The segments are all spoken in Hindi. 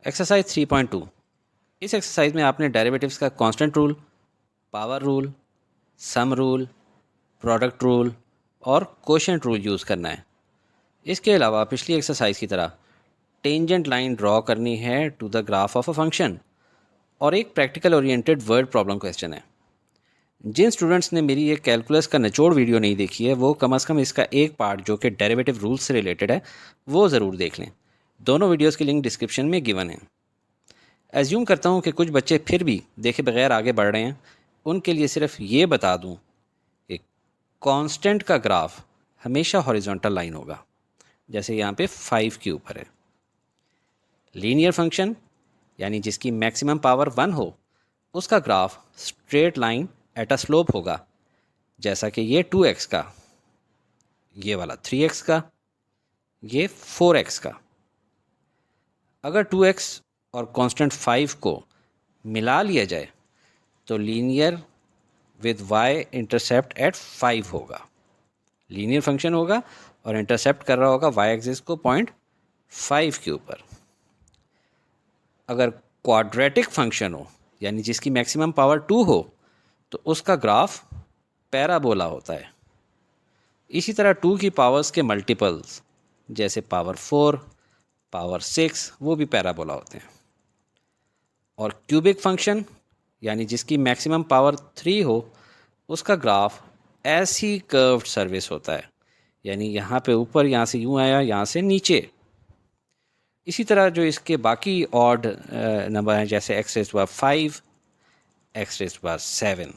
एक्सरसाइज 3.2। इस एक्सरसाइज में आपने डेरिवेटिव्स का constant rule, power rule, sum rule, product rule और कोशेंट रूल यूज़ करना है। इसके अलावा पिछली एक्सरसाइज की तरह टेंजेंट लाइन ड्रॉ करनी है to the graph of a function और एक practical oriented word problem question है। जिन स्टूडेंट्स ने मेरी ये कैलकुलस का निचोड़ वीडियो नहीं देखी है वो कम से कम इसका एक पार्ट जो कि डेरिवेटिव रूल्स से रिलेटेड है वो ज़रूर देख लें। दोनों वीडियोस की लिंक डिस्क्रिप्शन में गिवन है। एज्यूम करता हूँ कि कुछ बच्चे फिर भी देखे बगैर आगे बढ़ रहे हैं। उनके लिए सिर्फ ये बता दूँ कि कांस्टेंट का ग्राफ हमेशा हॉरिजॉन्टल लाइन होगा, जैसे यहाँ पे 5 के ऊपर है। लीनियर फंक्शन यानी जिसकी मैक्सिमम पावर 1 हो उसका graph straight line at a slope होगा, जैसा कि ये 2x का, ये वाला 3x का, ये 4x का। अगर 2x और कांस्टेंट 5 को मिला लिया जाए तो linear with y intercept at 5 होगा। लीनियर फंक्शन होगा और इंटरसेप्ट कर रहा होगा y एक्सिस को 0.5 के ऊपर। अगर क्वाड्रेटिक फंक्शन हो यानी जिसकी मैक्सिमम पावर 2 हो तो उसका ग्राफ पैराबोला होता है। इसी तरह 2 की पावर्स के मल्टीपल्स जैसे पावर 4, पावर 6 वो भी पैराबोला होते हैं। और क्यूबिक फंक्शन यानी जिसकी मैक्सिमम पावर 3 हो उसका ग्राफ ऐसी कर्व्ड सर्फेस होता है, यानी यहाँ पे ऊपर, यहाँ से यूँ आया, यहाँ से नीचे। इसी तरह जो इसके बाकी ऑड नंबर हैं जैसे x raise power 5, x raise power 7।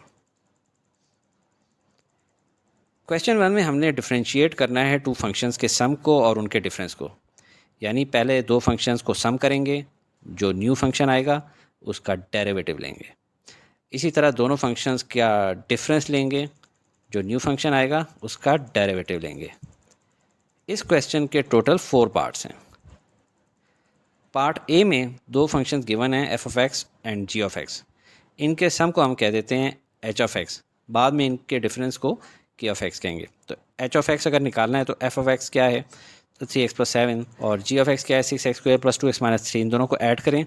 Question 1 में हमने डिफरेंशिएट करना है टू फंक्शंस के सम को और उनके डिफरेंस को, यानी पहले दो फंक्शंस को सम करेंगे, जो न्यू फंक्शन आएगा उसका डेरिवेटिव लेंगे। इसी तरह दोनों फंक्शंस का डिफरेंस लेंगे, जो न्यू फंक्शन आएगा उसका डेरिवेटिव लेंगे। इस क्वेश्चन के टोटल 4 पार्ट्स हैं। पार्ट ए में दो फंक्शंस गिवन हैं f(x) एंड g(x). इनके सम को हम कह देते हैं h(x), बाद में इनके डिफरेंस को k(x) कहेंगे। तो h(x) अगर निकालना है तो f(x) क्या है, तो 3x + 7, और g(x) क्या है, 6x² + 2x - 3। इन दोनों को ऐड करें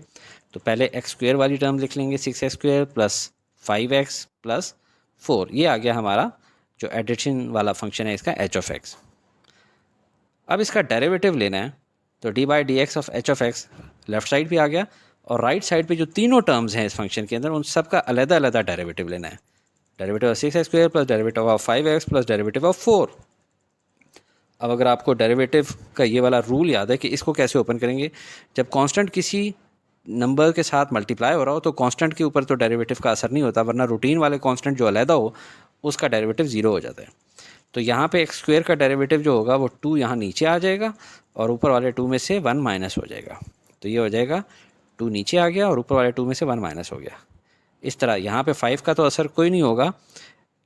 तो पहले x² वाली टर्म लिख लेंगे, 6x² + 5x + 4। ये आ गया हमारा जो एडिशन वाला फंक्शन है इसका h(x). अब इसका डेरिवेटिव लेना है तो d/dx of h(x) left side पे आ गया, और राइट साइड पे जो तीनों टर्म्स हैं इस फंक्शन के अंदर उन सब का अलग-अलग डेरिवेटिव लेना है। Derivative of 6x² + derivative of 5x + derivative of 4। अब अगर आपको डेरिवेटिव का ये वाला रूल याद है कि इसको कैसे ओपन करेंगे, जब कांस्टेंट किसी नंबर के साथ मल्टीप्लाई हो रहा हो तो कांस्टेंट के ऊपर तो डेरिवेटिव का असर नहीं होता, वरना रूटीन वाले कांस्टेंट जो अलहदा हो उसका डेरिवेटिव 0 हो जाता है। तो यहाँ पे x² का डेरिवेटिव जो होगा वो 2 यहाँ नीचे आ जाएगा और ऊपर वाले 2 में से 1 माइनस हो जाएगा। तो ये हो जाएगा 2 नीचे आ गया और ऊपर वाले 2 में से 1 माइनस हो गया। इस तरह यहाँ पे 5 का तो असर कोई नहीं होगा,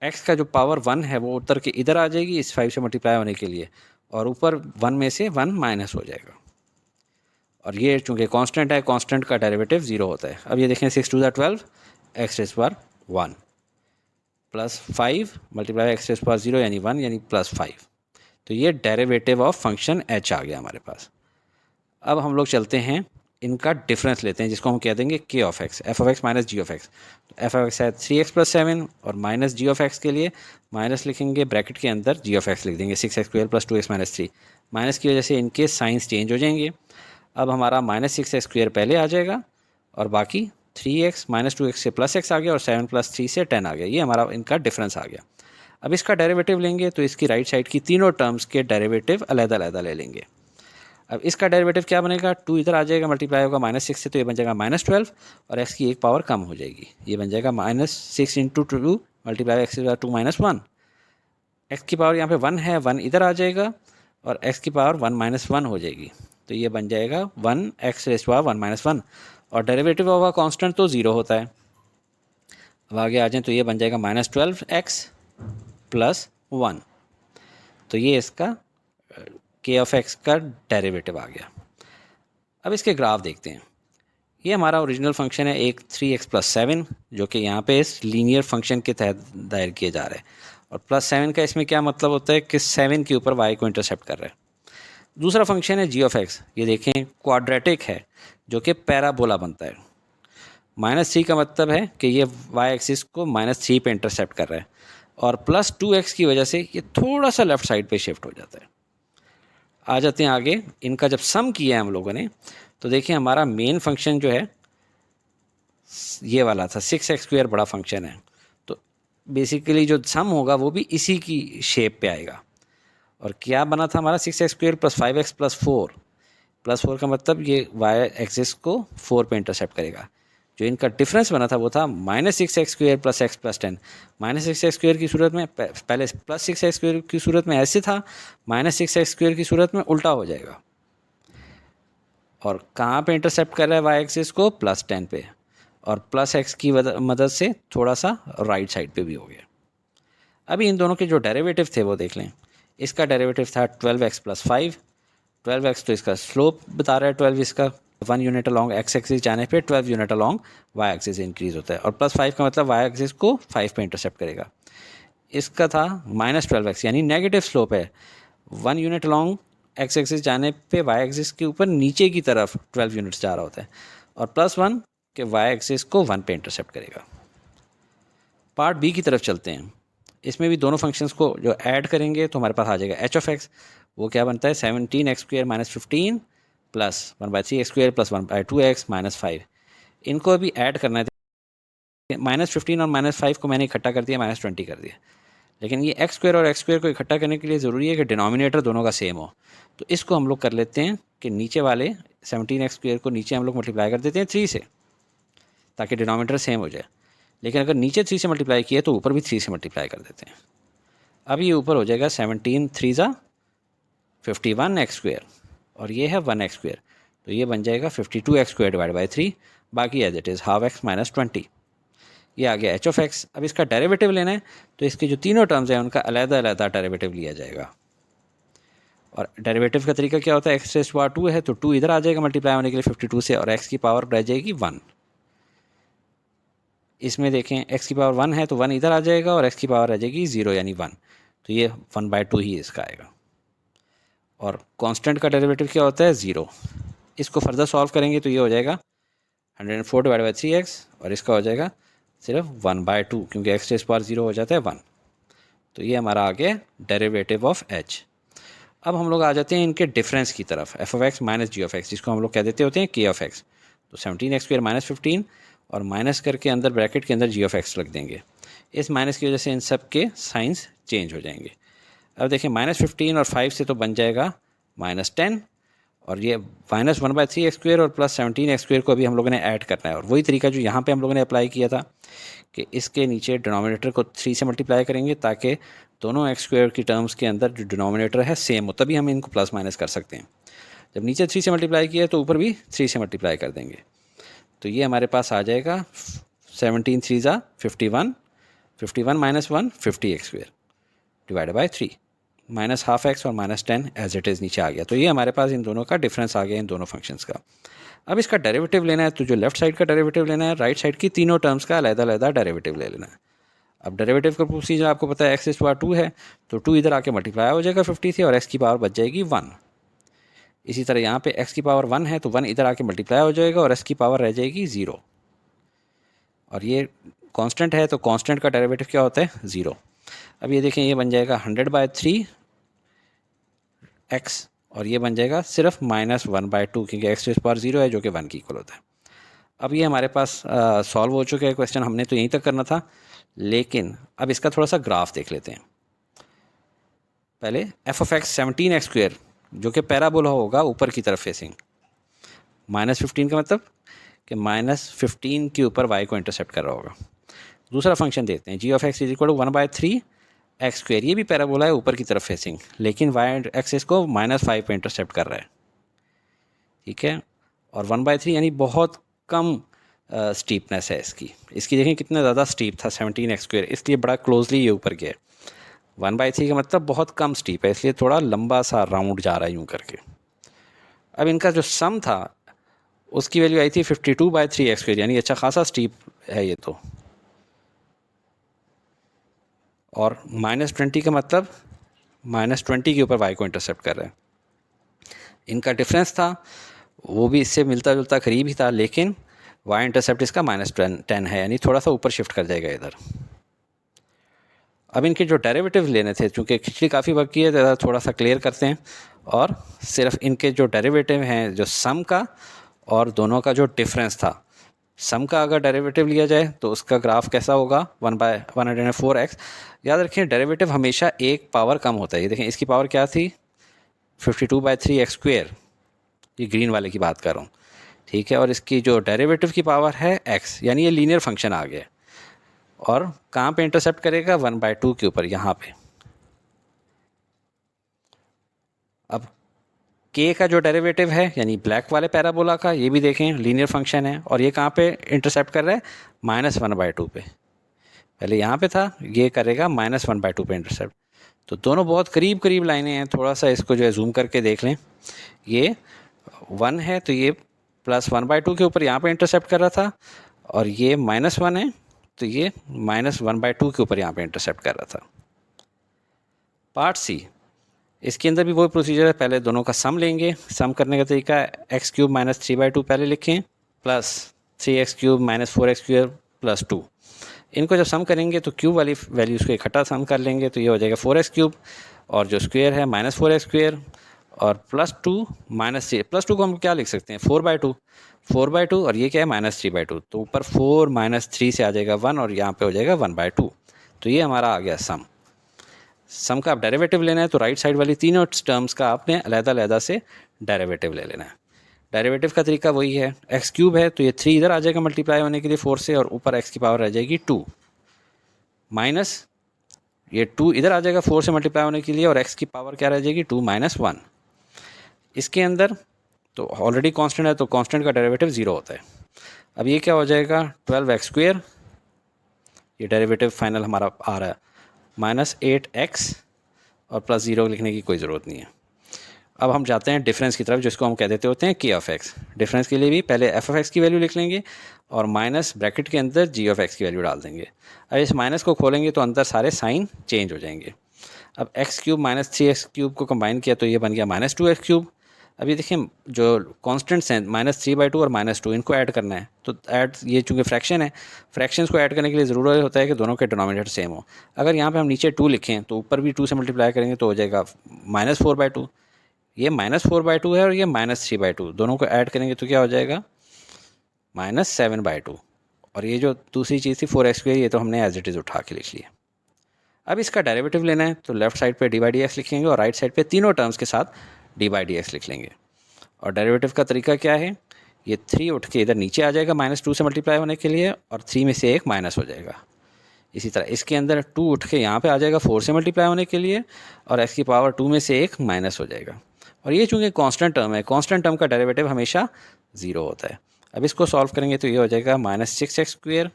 x का जो पावर 1 है वो उतर के इधर आ जाएगी इस 5 से मल्टीप्लाई होने के लिए, और ऊपर 1 में से 1 माइनस हो जाएगा। और ये चूँकि कांस्टेंट है, कांस्टेंट का डेरिवेटिव 0 होता है। अब ये देखें, 6 × 2 = 12, x⁻1 + 5 × x⁻0 यानी 1 यानी +5। तो ये डेरिवेटिव ऑफ फंक्शन h आ गया हमारे पास। अब हम लोग चलते हैं इनका डिफरेंस लेते हैं, जिसको हम कह देंगे k(x), f(x) - g(x). तो f(x) है 3x + 7, और माइनस g(x) के लिए माइनस लिखेंगे, ब्रैकेट के अंदर g(x) लिख देंगे, 6x² + 2x - 3। माइनस की वजह से इनके साइंस चेंज हो जाएंगे। अब हमारा -6x² पहले आ जाएगा और बाकी 3x -2x से +x आ गया और 7 + 3 से 10 आ गया। ये हमारा इनका डिफरेंस आ गया। अब इसका डेरिवेटिव लेंगे तो इसकी राइट साइड की तीनों टर्म्स के डेरिवेटिव अलग-अलग ले लेंगे। अब इसका डेरिवेटिव क्या बनेगा, 2 इधर आ जाएगा, मल्टीप्लाई होगा -6 से, तो ये बन जाएगा -12, और x की एक पावर कम हो जाएगी, ये बन जाएगा -6 × 2 मल्टीप्लाई x⁻2 - 1। x की पावर यहाँ पे 1 है, 1 इधर आ जाएगा और x की पावर 1 - 1 हो जाएगी, तो ये बन जाएगा 1x⁻1 - 1, और डेरिवेटिव होगा कांस्टेंट तो 0 होता है। अब आगे आ जाएं तो ये बन जाएगा -12x + 1। तो ये इसका k(x) का डेरिवेटिव आ गया। अब इसके ग्राफ देखते हैं। ये हमारा ओरिजिनल फंक्शन है एक 3x + 7, जो कि यहाँ पे इस लीनियर फंक्शन के तहत दायर किया जा रहा है, और +7 का इसमें क्या मतलब होता है कि 7 के ऊपर y को इंटरसेप्ट कर रहा है। दूसरा फंक्शन है g(x), ये देखें क्वाड्रेटिक है, जो कि पैराबोला बनता है। -3 का मतलब है कि ये वाई एक्सिस को -3 पे इंटरसेप्ट कर रहा है, और +2x की वजह से ये थोड़ा सा लेफ़्ट साइड पे शिफ्ट हो जाता है। आ जाते हैं आगे, इनका जब सम किया है हम लोगों ने, तो देखिए हमारा मेन फंक्शन जो है ये वाला था, 6x² बड़ा फंक्शन है, तो बेसिकली जो सम होगा वो भी इसी की शेप पे आएगा। और क्या बना था हमारा, 6x² + 5x + 4 +4 का मतलब ये वाई एक्सिस को 4 पे इंटरसेप्ट करेगा। जो इनका डिफरेंस बना था वो था -6x² + x + 10। -6x² की सूरत में पहले +6x² की सूरत में ऐसे था, -6x² की सूरत में उल्टा हो जाएगा। और कहाँ पे इंटरसेप्ट कर रहा है वाई एक्सिस को, +10 पे, और +x की मदद से थोड़ा सा राइट साइड पे भी हो गया। अभी इन दोनों के जो डेरिवेटिव थे वो देख लें। इसका डेरिवेटिव था 12x + 5। 12x तो इसका स्लोप बता रहा है, 12 इसका 1 यूनिट अलॉन्ग x एक्सिस जाने पे 12 unit along y axis increase होता है, और +5 का मतलब y एक्सिस को 5 पे इंटरसेप्ट करेगा। इसका था -12x यानी नेगेटिव स्लोप है, 1 यूनिट अलॉन्ग x एक्सिस जाने पे y एक्सिस के ऊपर नीचे की तरफ 12 यूनिट्स जा रहा होता है, और +1 के y एक्सिस को 1 पे इंटरसेप्ट करेगा। पार्ट बी की तरफ चलते हैं। इसमें भी दोनों फंक्शंस को जो ऐड करेंगे तो हमारे पास आ जाएगा h(x), वो क्या बनता है 17x² - 15 + 1/3x² + 1/2x - 5। इनको अभी ऐड करना है, -15 और -5 को मैंने इकट्ठा कर दिया, -20 कर दिया। लेकिन ये x² और x² को इकट्ठा करने के लिए ज़रूरी है कि डिनोमिनेटर दोनों का सेम हो। तो इसको हम लोग कर लेते हैं कि नीचे वाले 17x² को नीचे हम लोग मल्टीप्लाई कर देते हैं 3 से, ताकि डिनोमिनेटर सेम हो जाए। लेकिन अगर नीचे 3 से मल्टीप्लाई किया तो ऊपर भी 3 से मल्टीप्लाई कर देते हैं। अब ये ऊपर हो जाएगा 17 3 ज़ा 51x², और ये है 1x², तो ये बन जाएगा 52x² / 3, बाकी एज इट इज़ ½ x - 20। ये आ गया h(x). अब इसका डेरिवेटिव लेना है तो इसके जो तीनों टर्म्स हैं उनका अलग-अलग डेरिवेटिव लिया जाएगा। और डेरिवेटिव का तरीका क्या होता है, x⁻² है तो 2 इधर आ जाएगा मल्टीप्लाई होने के लिए 52 से, और x की पावर रह जाएगी 1। इसमें देखें x की पावर 1 है तो 1 इधर आ जाएगा, और x की पावर रह जाएगी 0 यानी 1, तो ये 1/2 ही इसका आएगा। और कांस्टेंट का डेरिवेटिव क्या होता है, 0। इसको फर्दर सॉल्व करेंगे तो ये हो जाएगा 104 / 3x, और इसका हो जाएगा सिर्फ 1/2, क्योंकि x⁻0 हो जाता है 1। तो ये हमारा आ गया डेरिवेटिव ऑफ h। अब हम लोग आ जाते हैं इनके डिफरेंस की तरफ, f(x) - g(x), जिसको हम लोग कह देते होते हैं k(x). तो 17x² - 15, और माइनस करके अंदर ब्रैकेट के अंदर g(x) रख देंगे। इस माइनस की वजह से इन सब के साइंस चेंज हो जाएंगे। अब देखिए -15 और 5 से तो बन जाएगा -10, और ये -1/3x² और +17x² को अभी हम लोगों ने ऐड करना है। और वही तरीका जो यहाँ पे हम लोगों ने अप्लाई किया था कि इसके नीचे डिनोमिनेटर को 3 से मल्टीप्लाई करेंगे, ताकि दोनों x² की टर्म्स के अंदर जो डिनोमिनेटर है सेम हो, तभी हम इनको प्लस माइनस कर सकते हैं। जब नीचे 3 से मल्टीप्लाई किया तो ऊपर भी 3 से मल्टीप्लाई कर देंगे। तो ये हमारे पास आ जाएगा 17 3 ज़ा 51, 51 - 1 50x² / 3, -½ x और -10 एज इट इज़ नीचे आ गया। तो ये हमारे पास इन दोनों का डिफरेंस आ गया, इन दोनों फंक्शंस का। अब इसका डेरिवेटिव लेना है तो जो लेफ्ट साइड का डेरिवेटिव लेना है, राइट साइड की तीनों टर्म्स का अलग-अलग डेरिवेटिव ले लेना है। अब डेरिवेटिव का प्रोसीजर आपको पता है, x⁻² है तो 2 इधर आके मल्टीप्लाई हो जाएगा 50 से, और x की पावर बच जाएगी 1। इसी तरह यहाँ पे x की पावर 1 है तो 1 इधर आके मल्टीप्लाई हो जाएगा, और x की पावर रह जाएगी 0। और ये कांस्टेंट है तो कांस्टेंट का डेरिवेटिव क्या होता है, 0। अब ये देखें, ये बन जाएगा 100/3x, और ये बन जाएगा सिर्फ -1/2, क्योंकि x⁻0 है जो कि 1 की इक्वल होता है। अब ये हमारे पास सॉल्व हो चुका है क्वेश्चन, हमने तो यहीं तक करना था। लेकिन अब इसका थोड़ा सा ग्राफ देख लेते हैं। पहले f(x) 17x² जो कि पैराबोला होगा ऊपर की तरफ फेसिंग, -15 का मतलब कि -15 के ऊपर y को इंटरसेप्ट कर रहा होगा। दूसरा फंक्शन देखते हैं, g(x) = 1/3x²। ये भी पैराबोला है ऊपर की तरफ फेसिंग, लेकिन y एक्सिस को -5 पे इंटरसेप्ट कर रहा है, ठीक है। और 1/3 यानी बहुत कम स्टीपनेस है इसकी देखें कितना ज़्यादा स्टीप था 17x², इसलिए बड़ा क्लोजली ये ऊपर गया। 1/3 का मतलब बहुत कम स्टीप है, इसलिए थोड़ा लंबा सा राउंड जा रहा है यूँ करके। अब इनका जो सम था उसकी वैल्यू आई थी 52/3x², यानी अच्छा खासा स्टीप है ये तो। और -20 का मतलब -20 के ऊपर y को इंटरसेप्ट कर रहा है। इनका डिफरेंस था वो भी इससे मिलता जुलता करीब ही था, लेकिन वाई इंटरसेप्ट इसका -10 है, यानी थोड़ा सा ऊपर शिफ्ट कर जाएगा इधर। अब इनके जो डेरिवेटिव लेने थे, चूँकि खिचड़ी काफ़ी बाकी है, ज़रा थोड़ा सा क्लियर करते हैं और सिर्फ इनके जो डेरिवेटिव हैं, जो सम का और दोनों का जो डिफरेंस था, सम का अगर डेरिवेटिव लिया जाए तो उसका ग्राफ कैसा होगा, 1/104x। याद रखें डेरिवेटिव हमेशा एक पावर कम होता है। ये देखें इसकी पावर क्या थी, 52/3x²। ये ग्रीन वाले की बात कर रहा हूँ, ठीक है। और इसकी जो डेरिवेटिव की पावर है x, यानी ये लीनियर फंक्शन आ गया। और कहाँ पे इंटरसेप्ट करेगा, 1/2 के ऊपर, यहाँ पे। अब k का जो डेरिवेटिव है, यानी ब्लैक वाले पैराबोला का, ये भी देखें लीनियर फंक्शन है, और ये कहाँ पे इंटरसेप्ट कर रहा है, -1/2 पे। पहले यहाँ पे था, ये करेगा -1/2 पे इंटरसेप्ट। तो दोनों बहुत करीब करीब लाइनें हैं। थोड़ा सा इसको जो है जूम करके देख लें, ये 1 है तो ये +1/2 के ऊपर यहाँ पे इंटरसेप्ट कर रहा था, और ये -1 है तो ये -1/2 के ऊपर यहाँ पे इंटरसेप्ट कर रहा था। पार्ट सी, इसके अंदर भी वही प्रोसीजर है। पहले दोनों का सम लेंगे। सम करने का तरीका x³ - 3/2 पहले लिखें, प्लस 3x³ - 4x² + 2। इनको जब सम करेंगे तो क्यूब वाली वैल्यूज़ को इकट्ठा सम कर लेंगे, तो ये हो जाएगा 4x³ और जो स्क्वायर है -4x² और +2 -3। +2 को हम क्या लिख सकते हैं, 4/2 और ये क्या है, -3/2। तो ऊपर 4 - 3 से आ जाएगा 1 और यहाँ पे हो जाएगा 1/2। तो ये हमारा आ गया सम। सम का आप डेरिवेटिव लेना है तो राइट साइड वाली तीनों टर्म्स का आपने अलग-अलग से डेरिवेटिव ले लेना है। डेरिवेटिव का तरीका वही है, x³ है तो ये 3 इधर आ जाएगा मल्टीप्लाई होने के लिए 4 से, और ऊपर x की पावर रह जाएगी 2, माइनस ये 2 इधर आ जाएगा 4 से मल्टीप्लाई होने के लिए, और x की पावर क्या रह जाएगी, 2 - 1। इसके अंदर तो ऑलरेडी कांस्टेंट है तो कांस्टेंट का डेरिवेटिव 0 होता है। अब ये क्या हो जाएगा, 12x², ये डेरिवेटिव फाइनल हमारा आ रहा है, -8x और +0 लिखने की कोई ज़रूरत नहीं है। अब हम जाते हैं डिफरेंस की तरफ, जिसको हम कह देते होते हैं k(x). डिफरेंस के लिए भी पहले f(x) की वैल्यू लिख लेंगे और माइनस ब्रैकेट के अंदर g(x) की वैल्यू डाल देंगे। अब इस माइनस को खोलेंगे तो अंदर सारे साइन चेंज हो जाएंगे। अब x³ - 3x³ को कंबाइन किया तो ये बन गया -2x³। अब ये देखें जो कॉन्स्टेंट्स हैं -3/2 और -2, इनको ऐड करना है। तो ऐड, ये चूँकि फ्रैक्शन है, फ्रैक्शंस को ऐड करने के लिए ज़रूरी होता है कि दोनों के डिनोमिनेटर सेम हो। अगर यहाँ पे हम नीचे 2 लिखें तो ऊपर भी 2 से मल्टीप्लाई करेंगे तो हो जाएगा -4/2। ये -4/2 है और ये -3/2, दोनों को ऐड करेंगे तो क्या हो जाएगा, -7/2। और ये जो दूसरी चीज़ थी 4x², ये तो हमने एज इट इज़ उठा के लिख लिया। अब इसका डेरिवेटिव लेना है तो लेफ्ट साइड पे d/dx लिखेंगे और राइट साइड पे तीनों टर्म्स के साथ d/dx लिख लेंगे। और डेरिवेटिव का तरीका क्या है, ये 3 उठ के इधर नीचे आ जाएगा -2 से मल्टीप्लाई होने के लिए, और 3 में से 1 माइनस हो जाएगा। इसी तरह इसके अंदर 2 उठ के यहाँ पे आ जाएगा 4 से मल्टीप्लाई होने के लिए, और x की पावर 2 में से 1 माइनस हो जाएगा। और ये चूँकि कांस्टेंट टर्म है, कांस्टेंट टर्म का डेरिवेटिव हमेशा 0 होता है। अब इसको सॉल्व करेंगे तो ये हो जाएगा -6x²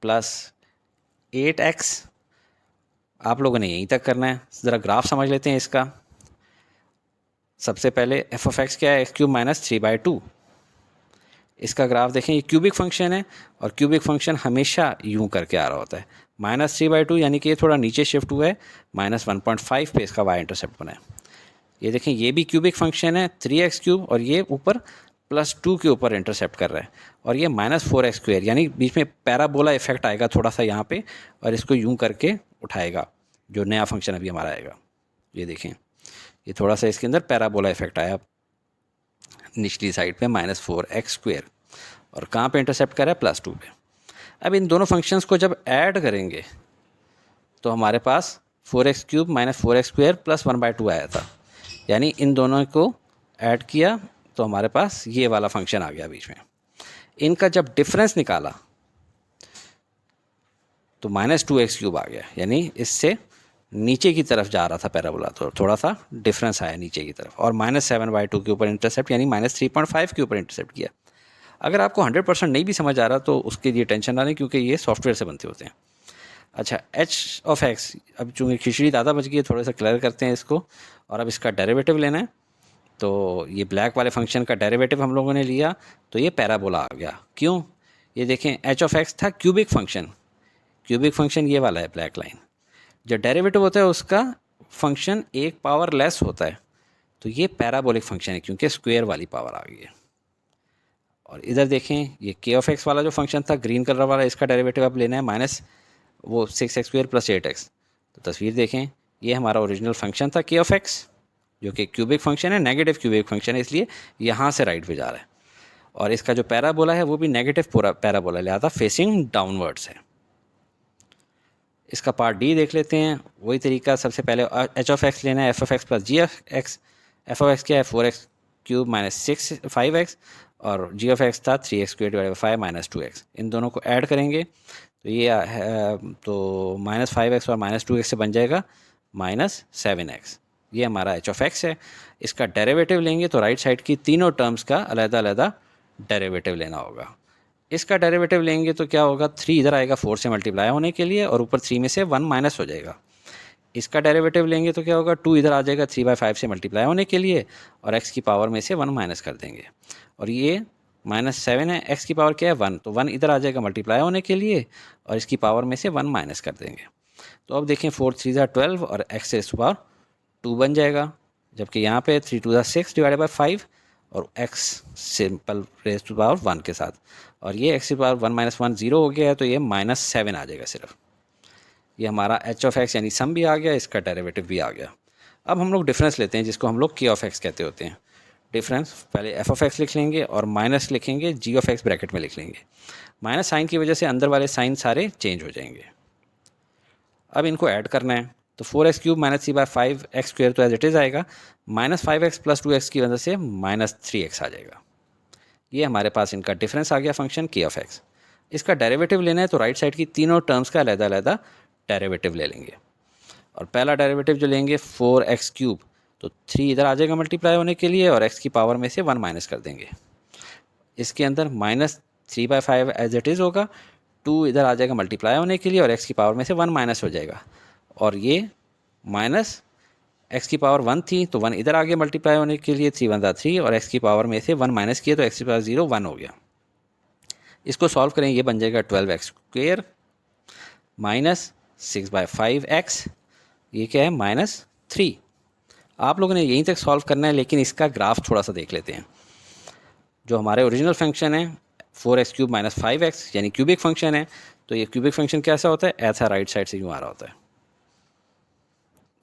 + 8x। आप लोगों ने यहीं तक करना है। ज़रा ग्राफ समझ लेते हैं इसका। सबसे पहले f(x) क्या है, x³ - 3/2। इसका ग्राफ देखें, ये क्यूबिक फंक्शन है और क्यूबिक फंक्शन हमेशा यूं करके आ रहा होता है। -3/2 यानी कि ये थोड़ा नीचे शिफ्ट हुआ है, -1.5 पे इसका y इंटरसेप्ट बना है। ये देखें ये भी क्यूबिक फंक्शन है, 3x³ और ये ऊपर +2 के ऊपर इंटरसेप्ट कर रहा है, और ये -4x², यानी बीच में पैराबोला इफेक्ट आएगा थोड़ा सा यहाँ पे, और इसको यूं करके उठाएगा जो नया फंक्शन अभी हमारा आएगा। ये देखें ये थोड़ा सा इसके अंदर पैराबोला इफेक्ट आया निचली साइड पे -4x², और कहाँ पे इंटरसेप्ट कर रहा है, +2 पे। अब इन दोनों फंक्शंस को जब ऐड करेंगे तो हमारे पास 4x³ - 4x² + 1/2 आया था, यानी इन दोनों को ऐड किया तो हमारे पास ये वाला फंक्शन आ गया बीच में। इनका जब डिफरेंस निकाला तो -2x³ आ गया, यानी इससे नीचे की तरफ जा रहा था पैराबोला, तो थोड़ा सा डिफरेंस आया नीचे की तरफ, और -7/2 के ऊपर इंटरसेप्ट, यानी -3.5 के ऊपर इंटरसेप्ट किया। अगर आपको 100% नहीं भी समझ आ रहा तो उसके लिए टेंशन ना लें, क्योंकि ये सॉफ्टवेयर से बनते होते हैं। अच्छा, h(x), अब चूँकि खिचड़ी ज़्यादा बच गई है, थोड़ा सा क्लियर करते हैं इसको। और अब इसका डेरिवेटिव लेना है तो ये ब्लैक वाले फंक्शन का डेरिवेटिव हम लोगों ने लिया तो ये पैराबोला आ गया। क्यों, ये देखें h(x) था क्यूबिक फंक्शन, क्यूबिक फंक्शन ये वाला है ब्लैक लाइन। जो डेरिवेटिव होता है उसका फंक्शन एक पावर लेस होता है, तो ये पैराबोलिक फंक्शन है क्योंकि स्क्वायर वाली पावर आ गई है। और इधर देखें, ये के ऑफ एक्स वाला जो फंक्शन था ग्रीन कलर वाला, इसका डेरिवेटिव अब लेना है माइनस वो 6x² + 8x। तो तस्वीर देखें, ये हमारा ओरिजिनल फंक्शन था के ऑफ एक्स, जो कि क्यूबिक फंक्शन है, नेगेटिव क्यूबिक फंक्शन है, इसलिए यहाँ से राइट पे जा रहा है। और इसका जो पैराबोला है वो भी नेगेटिव पूरा पैराबोला, लिहाजा फेसिंग डाउनवर्ड्स है। इसका पार्ट डी देख लेते हैं। वही तरीका, सबसे पहले एच ऑफ एक्स लेना है, f of x plus g of x. F of x क्या है, 4x³ - 5x, और जी ऑफ एक्स था 3x² / 5 - 2x। इन दोनों को ऐड करेंगे तो ये तो -5x और -2x से बन जाएगा -7x। ये हमारा एच ऑफ एक्स है। इसका डेरिवेटिव लेंगे तो राइट साइड की तीनों टर्म्स का अलग-अलग डेरिवेटिव लेना होगा। इसका डेरिवेटिव लेंगे तो क्या होगा, 3 इधर आएगा 4 से मल्टीप्लाई होने के लिए, और ऊपर 3 में से 1 माइनस हो जाएगा। इसका डेरिवेटिव लेंगे तो क्या होगा, 2 इधर आ जाएगा 3/5 से मल्टीप्लाई होने के लिए, और x की पावर में से 1 माइनस कर देंगे। और ये -7 है, x की पावर क्या है 1, तो 1 इधर आ जाएगा मल्टीप्लाई होने के लिए, और इसकी पावर में से 1 माइनस कर देंगे। तो अब देखें 4 3 12 और x रेज़ टू पावर 2 बन जाएगा, जबकि यहाँ पे 3 2 6 / 5 और x simple raise to power 1 के साथ, और ये x की पावर 1 - 1 0 हो गया है, तो ये -7 आ जाएगा सिर्फ। ये हमारा एच ऑफ एक्स यानी सम भी आ गया, इसका डेरिवेटिव भी आ गया। अब हम लोग डिफरेंस लेते हैं, जिसको हम लोग के ऑफ एक्स कहते होते हैं। डिफरेंस पहले एफ ऑफ एक्स लिख लेंगे और माइनस लिखेंगे जी ऑफ एक्स ब्रैकेट में लिख लेंगे। माइनस साइन की वजह से अंदर वाले साइन सारे चेंज हो जाएंगे। अब इनको ऐड करना है, तो 4x³ - 3/5x² तो एज इट इज़ आएगा, -5x + 2x की वजह से -3x आ जाएगा। ये हमारे पास इनका डिफरेंस आ गया फंक्शन के ऑफ एक्स। इसका डेरिवेटिव लेना है तो राइट साइड की तीनों टर्म्स का अलग-अलग डेरिवेटिव ले लेंगे। और पहला डेरिवेटिव जो लेंगे 4x³, तो 3 इधर आ जाएगा मल्टीप्लाई होने के लिए, और x की पावर में से 1 माइनस कर देंगे। इसके अंदर -3/5 एज इट इज़ होगा, 2 इधर आ जाएगा मल्टीप्लाई होने के लिए, और x की पावर में से 1 माइनस हो जाएगा। और ये माइनस x की पावर 1 थी, तो 1 इधर आ गया मल्टीप्लाई होने के लिए, 3 1 3, और x की पावर में से 1 माइनस किया तो x की पावर 0 1 हो गया। इसको सॉल्व करें, ये बन जाएगा 12x² - 6/5x। ये क्या है, -3। आप लोगों ने यहीं तक सॉल्व करना है, लेकिन इसका ग्राफ थोड़ा सा देख लेते हैं। जो हमारे ओरिजिनल फंक्शन है 4x³ - 5x यानी क्यूबिक फंक्शन है, तो ये क्यूबिक फंक्शन कैसा होता है, ऐसा राइट साइड से यूँ आ रहा होता है।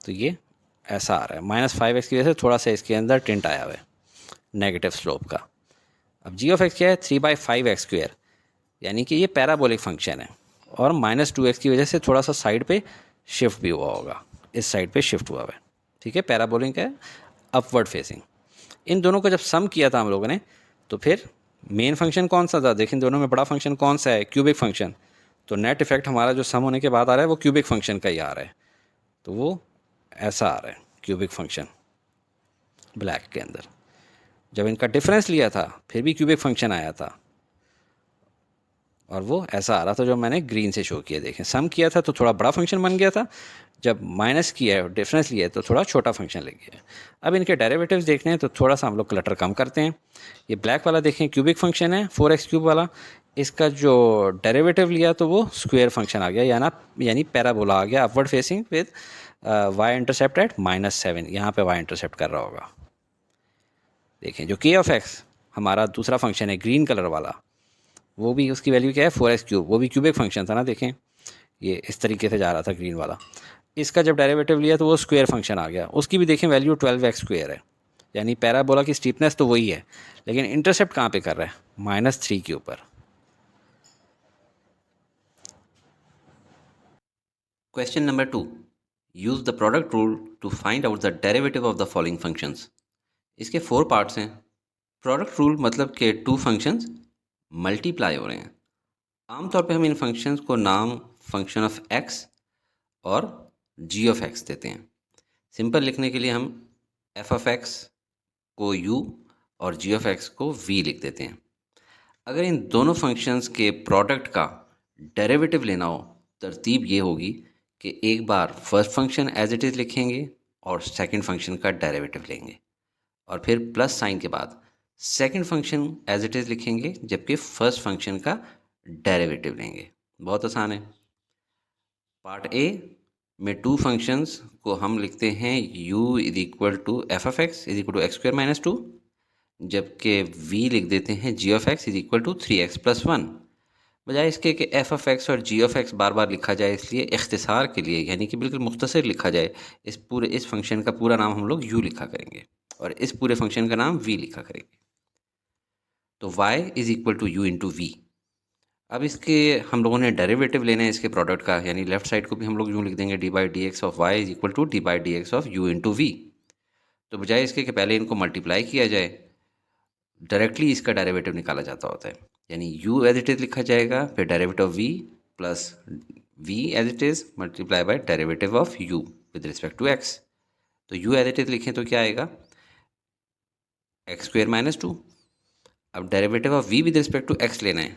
तो ये ऐसा आ रहा है, -5x की वजह से थोड़ा सा इसके अंदर टिंट आया हुआ है नेगेटिव स्लोप का। अब जी ऑफ एक्स क्या है, 3/5x², यानी कि ये पैराबोलिक फंक्शन है, और -2x की वजह से थोड़ा सा साइड पे शिफ्ट भी हुआ होगा, इस साइड पे शिफ्ट हुआ हुआ है। ठीक है, पैराबोलिक है, अपवर्ड फेसिंग। इन दोनों को जब सम किया था हम लोगों ने, तो फिर मेन फंक्शन कौन सा था, देखिए दोनों में बड़ा फंक्शन कौन सा है, क्यूबिक फंक्शन। तो नेट इफेक्ट हमारा जो सम होने के बाद आ रहा है वो क्यूबिक फंक्शन का ही आ रहा है, तो वो ऐसा आ रहा है क्यूबिक फंक्शन ब्लैक के अंदर। जब इनका डिफरेंस लिया था फिर भी क्यूबिक फंक्शन आया था, और वो ऐसा आ रहा था जो मैंने ग्रीन से शो किया। देखें, सम किया था तो थोड़ा बड़ा फंक्शन बन गया था, जब माइनस किया है डिफरेंस लिया है तो थोड़ा छोटा फंक्शन लग गया है। अब इनके डेरिवेटिव्स देखने हैं तो थोड़ा सा हम लोग क्लटर कम करते हैं। ये ब्लैक वाला देखें क्यूबिक फंक्शन है 4x³ वाला, इसका जो डेरिवेटिव लिया तो वो स्क्वायर फंक्शन आ गया, यानी पैराबोला आ गया, upward facing with y intercept at -7। यहाँ पे y इंटरसेप्ट कर रहा होगा। देखें जो के ऑफ एक्स हमारा दूसरा फंक्शन है ग्रीन कलर वाला, वो भी उसकी वैल्यू क्या है 4x³, वो भी क्यूबिक फंक्शन था ना। देखें ये इस तरीके से जा रहा था ग्रीन वाला, इसका जब डेरिवेटिव लिया तो वो स्क्वायर फंक्शन आ गया, उसकी भी देखें वैल्यू 12x² है, यानी पैराबोला की स्टीपनेस तो वही है, लेकिन इंटरसेप्ट कहाँ पे कर रहा है, -3 के ऊपर। Question number 2, use the product rule to find out the derivative of the following functions. इसके 4 पार्ट्स हैं। प्रोडक्ट रूल मतलब कि 2 फंक्शंस मल्टीप्लाई हो रहे हैं। आमतौर पे हम इन फंक्शंस को नाम फंक्शन ऑफ एक्स और जी ऑफ एक्स देते हैं। सिंपल लिखने के लिए हम एफ ऑफ एक्स को यू और जी ऑफ एक्स को वी लिख देते हैं। अगर इन दोनों फंक्शंस के प्रोडक्ट का डेरिवेटिव लेना हो, तरतीब ये होगी कि एक बार first function as it is लिखेंगे और सेकंड फंक्शन का डेरिवेटिव लेंगे, और फिर प्लस साइन के बाद second function as it is लिखेंगे, जबकि फर्स्ट फंक्शन का डेरिवेटिव लेंगे। बहुत आसान है। पार्ट ए, में टू फंक्शंस को हम लिखते हैं u is equal to f of x is equal to x square minus two, जबकि v लिख देते हैं g of x is equal to 3x plus one. बजाय इसके कि एफ ऑफ एक्स और जी ऑफ एक्स बार बार लिखा जाए, इसलिए इख्तिसार के लिए यानी कि बिल्कुल मुख्तसर लिखा जाए, इस फंक्शन का पूरा नाम हम लोग u लिखा करेंगे और इस पूरे फंक्शन का नाम v लिखा करेंगे। तो y is equal to u into v. अब इसके हम लोगों ने डेरिवेटिव लेना है इसके प्रोडक्ट का, यानी लेफ्ट साइड को भी हम लोग यूँ लिख देंगे d by d x of y is equal to d by d x of u into v. तो बजाय इसके कि पहले इनको मल्टीप्लाई किया जाए, डायरेक्टली इसका डेरिवेटिव निकाला जाता होता है, यानी u एज इट इज़ लिखा जाएगा, फिर derivative of v plus v as it is multiply by derivative of u with respect to x। तो u एज इट इज़ लिखें तो क्या आएगा, एक्स स्क्वेयर माइनस टू। अब derivative of v with respect to x लेना है,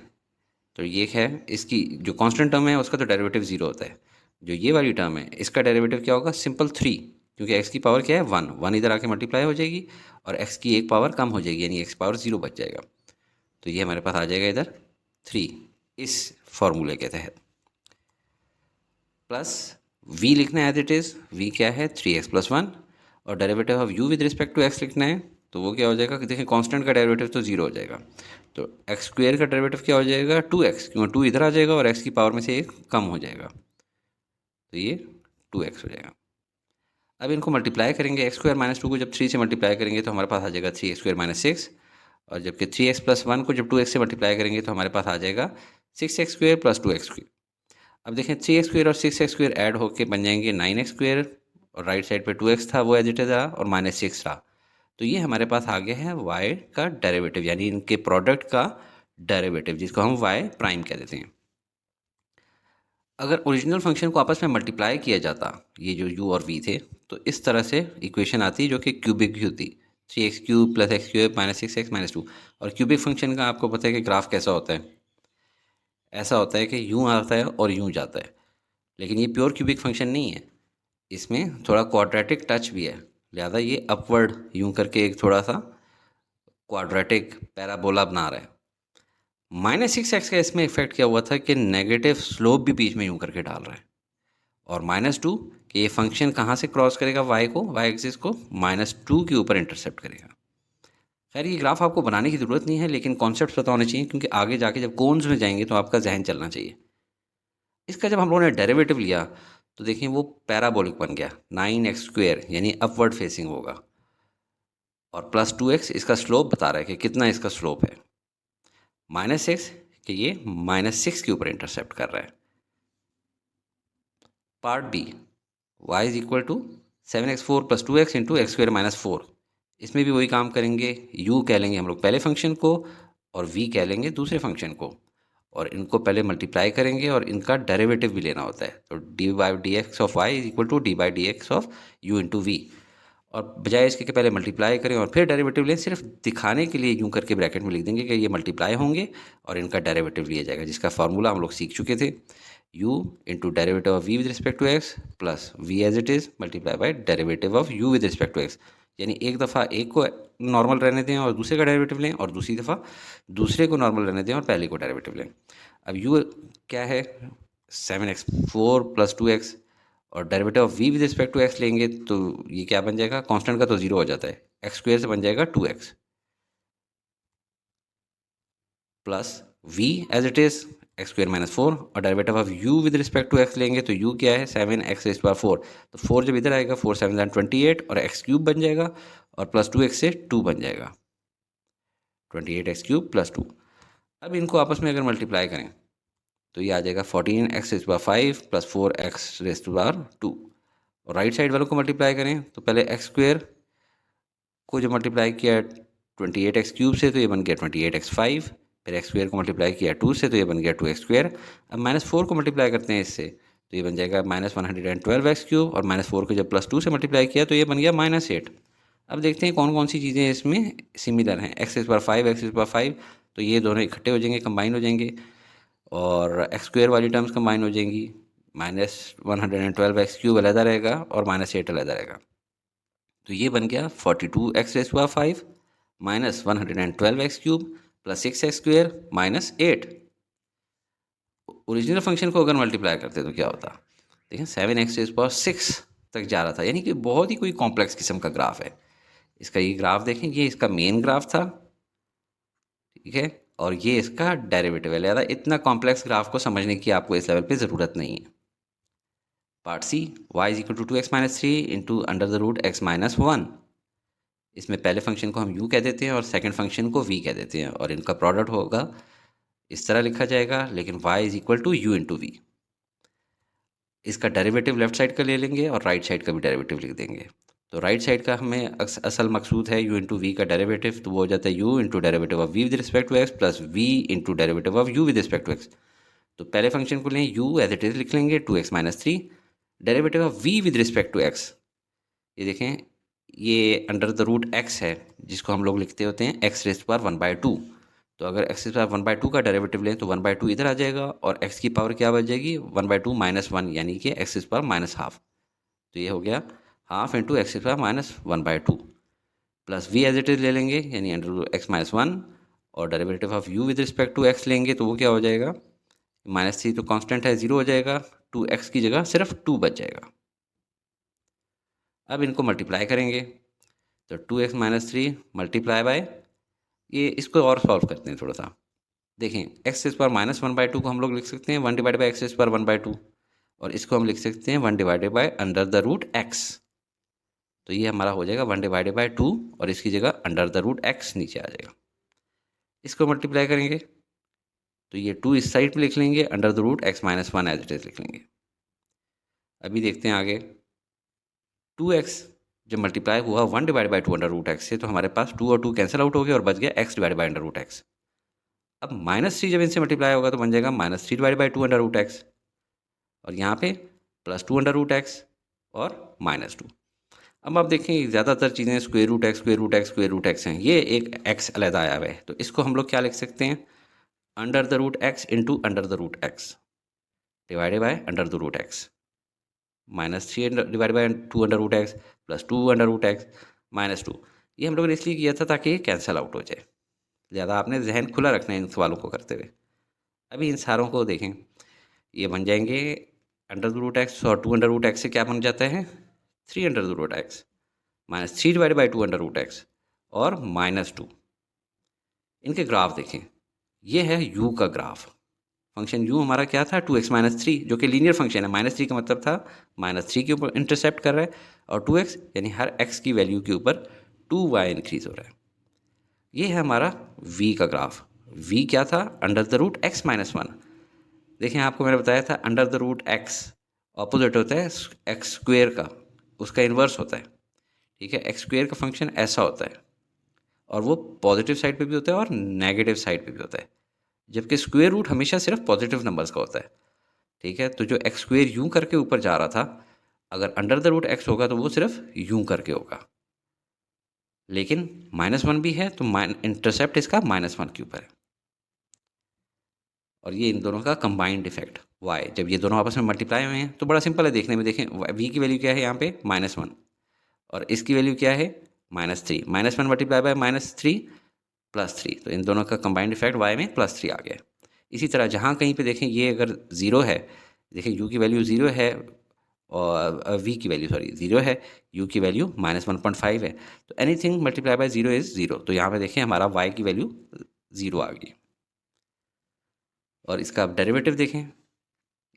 तो ये है इसकी जो कांस्टेंट टर्म है उसका तो डेरिवेटिव ज़ीरो होता है। जो ये वाली टर्म है इसका डेरिवेटिव क्या होगा, सिंपल थ्री, क्योंकि x की पावर क्या है वन, वन इधर आके मल्टीप्लाई हो जाएगी और x की एक पावर कम हो जाएगी, यानी x पावर ज़ीरो बच जाएगा। तो ये हमारे पास आ जाएगा इधर थ्री इस फॉर्मूले के तहत। प्लस v लिखना है एज इट इज़, v क्या है 3x प्लस वन, और derivative of u with respect to x लिखना है, तो वो क्या हो जाएगा कि देखिए कांस्टेंट का डेरिवेटिव तो ज़ीरो हो जाएगा, तो एक्स स्क्वेयर का डेरिवेटिव क्या हो जाएगा 2x, क्योंकि 2 इधर आ जाएगा और x की पावर में से एक कम हो जाएगा, तो ये 2x हो जाएगा। अब इनको मल्टीप्लाई करेंगे, एक्स स्क्वायर माइनस टू को जब 3 से मल्टीप्लाई करेंगे तो हमारे पास आ जाएगा 3x स्क्वायर माइनस सिक्स, और जबकि 3x प्लस वन को जब 2x से मल्टीप्लाई करेंगे तो हमारे पास आ जाएगा 6x square plus 2x square. अब देखें 3x स्क्वायर और 6x स्क्वायर ऐड होकर बन जाएंगे 9x स्क्वायर, और राइट साइड पे 2x था वो एज इट इज़ रहा और माइनस सिक्स रहा। तो ये हमारे पास आ गया है y का डेरिवेटिव, यानी इनके प्रोडक्ट का डेरिवेटिव, जिसको हम y प्राइम कह देते हैं। अगर ओरिजिनल फंक्शन को आपस में मल्टीप्लाई किया जाता, ये जो u और v थे, तो इस तरह से इक्वेशन आती जो कि क्यूबिक की होती, 3x cube plus x cube minus six x minus two. और क्यूबिक फंक्शन का आपको पता है कि ग्राफ कैसा होता है, ऐसा होता है कि यूँ आता है और यूँ जाता है, लेकिन ये प्योर क्यूबिक फंक्शन नहीं है, इसमें थोड़ा क्वाड्रेटिक टच भी है, लिहाजा ये अपवर्ड यूँ करके एक थोड़ा सा क्वाड्रेटिक पैराबोला बना रहा है। माइनस सिक्स एक्स का इसमें इफेक्ट क्या हुआ था कि नेगेटिव स्लोप भी बीच में यूँ करके डाल रहा है, और माइनस टू कि ये फंक्शन कहाँ से क्रॉस करेगा y को, y एक्सिस को माइनस टू के ऊपर इंटरसेप्ट करेगा। खैर ये ग्राफ आपको बनाने की ज़रूरत नहीं है, लेकिन कॉन्सेप्ट पता होने चाहिए, क्योंकि आगे जाके जब कोन्स में जाएंगे तो आपका जहन चलना चाहिए। इसका जब हम लोगों ने डेरिवेटिव लिया तो देखिए वो पैराबोलिक बन गया, 9x स्क्वेयर यानी अपवर्ड फेसिंग होगा, और प्लस 2x इसका स्लोप बता रहा है कि कितना इसका स्लोप है, माइनस सिक्स कि ये माइनस सिक्स के ऊपर इंटरसेप्ट कर रहा है। Part B, y is equal to 7x4 plus 2x into x square minus four. इसमें भी वही काम करेंगे, u कह लेंगे हम लोग पहले फंक्शन को और v कह लेंगे दूसरे फंक्शन को, और इनको पहले मल्टीप्लाई करेंगे और इनका डेरिवेटिव भी लेना होता है। तो d by d x of y is equal to d by d x of u into v, और बजाय इसके कि पहले मल्टीप्लाई करें और फिर डेरिवेटिव लें, सिर्फ दिखाने के लिए यूँ करके ब्रैकेट में लिख देंगे कि ये मल्टीप्लाई होंगे और इनका डेरिवेटिव लिया जाएगा, जिसका फार्मूला हम लोग सीख चुके थे, u into derivative of v with respect to x plus v as it is multiply by derivative of u with respect to x। यानी एक दफ़ा एक को नॉर्मल रहने दें और दूसरे का डेरिवेटिव लें, और दूसरी दफ़ा दूसरे को नॉर्मल रहने दें और पहले को डेरिवेटिव लें। अब u क्या है 7x4 प्लस 2x, और derivative of v with respect to x लेंगे तो ये क्या बन जाएगा, कांस्टेंट का तो जीरो हो जाता है, एक्स स्क्वेयर से बन जाएगा 2x plus v as it is x square minus four, और derivative of u with respect to x लेंगे तो u क्या है 7x रेज़ पावर फोर, तो 4 जब इधर आएगा 4 7 28 और x क्यूब बन जाएगा, और प्लस 2x से 2 बन जाएगा, 28x क्यूब प्लस 2। अब इनको आपस में अगर मल्टीप्लाई करें तो ये आ जाएगा 14x raise power five plus 4x raise to power two, और राइट साइड वालों को मल्टीप्लाई करें तो पहले एक्स स्क्वेयर को जब मल्टीप्लाई किया 28x क्यूब से तो ये बन गया 28x5, फिर एक्स स्क्वेयर को मल्टीप्लाई किया 2 से तो ये बन गया 2x स्क्वेयर। अब माइनस फोर को मल्टीप्लाई करते हैं इससे तो ये बन जाएगा माइनस 112x क्यूब, और माइनस फोर को जब प्लस 2 से मल्टीप्लाई किया तो ये बन गया माइनस 8। अब देखते हैं कौन कौन सी चीज़ें इसमें सिमिलर हैं, x rays power five x rays power five, तो ये दोनों इकट्ठे हो जाएंगे, कंबाइन हो जाएंगे, और एक्स स्क्वेयर वाली टर्म्स कंबाइन हो जाएंगी, माइनस 112x क्यूब अलहदा रहेगा और माइनस 8 अलहदा रहेगा, तो ये बन गया 42x rays power five minus 112x cube plus 6x square minus 8। Original function को अगर मल्टीप्लाई करते तो क्या होता, देखें 7x⁶ तक जा रहा था, यानी कि बहुत ही कोई कॉम्प्लेक्स किस्म का ग्राफ है। इसका ये ग्राफ देखें, ये इसका मेन ग्राफ था, ठीक है, और ये इसका डेरिवेटिव है। लिहाजा इतना कॉम्प्लेक्स ग्राफ को समझने की आपको इस लेवल पे ज़रूरत नहीं है। Part C, y is equal to 2x-3 into under the root x-1। इसमें पहले फंक्शन को हम u कह देते हैं और सेकंड फंक्शन को v कह देते हैं, और इनका प्रोडक्ट होगा इस तरह लिखा जाएगा, लेकिन y is equal to u into v. इसका डेरिवेटिव लेफ्ट साइड का ले लेंगे और राइट साइड का भी डेरिवेटिव लिख देंगे। तो राइट साइड का हमें असल मकसूद है u इंटू वी का डेरिवेटिव, तो वो हो जाता है u into derivative of v with respect to x plus v into derivative of u with respect to x। तो पहले फंक्शन को लें u एज इट इज लिख लेंगे 2x-3, derivative of v with respect to x, ये देखें ये अंडर द रूट x है, जिसको हम लोग लिखते होते हैं x⁻²। तो अगर x⁻² का डेरिवेटिव लें तो 1/2 इधर आ जाएगा और x की पावर क्या बच जाएगी 1/2 -1, यानी कि x⁻½ तो ये हो गया half into x⁻1/2 plus v as it is ले लेंगे, यानी अंडर रूट x-1, और derivative of u with respect to x लेंगे तो वो क्या हो जाएगा, -3 तो कांस्टेंट है, 0 हो जाएगा, 2x की जगह सिर्फ 2 बच जाएगा। अब इनको मल्टीप्लाई करेंगे तो 2x-3 मल्टीप्लाई बाय, ये इसको और सॉल्व करते हैं थोड़ा सा। देखें x⁻1/2 को हम लोग लिख सकते हैं 1/x⁻1/2, और इसको हम लिख सकते हैं 1/ अंडर द रूट x। तो ये हमारा हो जाएगा 1/2 और इसकी जगह अंडर द रूट x नीचे आ जाएगा। इसको मल्टीप्लाई करेंगे तो ये 2 इस साइड पे लिख लेंगे, under the root x-1 as it is लिख लेंगे। अभी देखते हैं आगे, 2x जब मल्टीप्लाई हुआ 1/2 अंडर रूट x से, तो हमारे पास 2 और 2 कैंसिल आउट हो गया और बच गया x/, अंडर रूट x। अब -3 जब इनसे मल्टीप्लाई होगा तो बन जाएगा -3/2 अंडर रूट x, और यहाँ पे +2 अंडर रूट x और -2। अब आप देखें ज़्यादातर चीज़ें स्क्वायर रूट x हैं, ये एक x अलग आया हुआ है, तो इसको हम लोग क्या लिख सकते हैं, under the root x into under the root x divided by under the root x, -3 divide by 2 under root x प्लस 2 अंडर रूट x -2। ये हम लोगों ने इसलिए किया था ताकि ये कैंसिल आउट हो जाए। ज़्यादा आपने जहन खुला रखना है इन सवालों को करते हुए। अभी इन सारों को देखें, ये बन जाएंगे अंडर द रूट x, और 2 अंडर रूट x से क्या बन जाता है 3 under the root x, -3 divide by 2 under root x और -2। इनके ग्राफ देखें, ये है u का ग्राफ। फंक्शन u हमारा क्या था 2x-3, जो कि लीनियर फंक्शन है। -3 का मतलब था -3 के ऊपर इंटरसेप्ट कर रहा है, और 2x यानी हर x की वैल्यू के ऊपर 2y इंक्रीज हो रहा है। ये है हमारा v का ग्राफ। v क्या था अंडर द रूट x-1। देखें आपको मैंने बताया था under the root x opposite होता है एक्स स्क्वेयर का, उसका इन्वर्स होता है, ठीक है। एक्स स्क्वेयर का फंक्शन ऐसा होता है, और वो पॉजिटिव साइड पे भी होता है और नेगेटिव साइड पे भी होता है, जबकि स्क्वेयर रूट हमेशा सिर्फ पॉजिटिव नंबर्स का होता है, ठीक है। तो जो एक्स स्क्वेयर यूं करके ऊपर जा रहा था, अगर अंडर द रूट x होगा तो वो सिर्फ यूं करके होगा, लेकिन -1 भी है तो इंटरसेप्ट इसका -1 के ऊपर है। और ये इन दोनों का कंबाइंड इफेक्ट y, जब ये दोनों आपस में मल्टीप्लाई हुए हैं तो बड़ा सिंपल है देखने में। देखें v की वैल्यू क्या है यहाँ पे -1, और इसकी वैल्यू क्या है -3, -1 मल्टीप्लाई बाय -3 +3, तो इन दोनों का कंबाइंड इफेक्ट y में +3 आ गया। इसी तरह जहाँ कहीं पे देखें ये अगर 0 है, देखें u की वैल्यू 0 है और v की वैल्यू 0 है, u की वैल्यू -1.5 है, तो एनीथिंग मल्टीप्लाई बाय 0 इज़ 0। तो यहाँ पे देखें हमारा y की वैल्यू 0 आ गई। और इसका आप डेरिवेटिव देखें,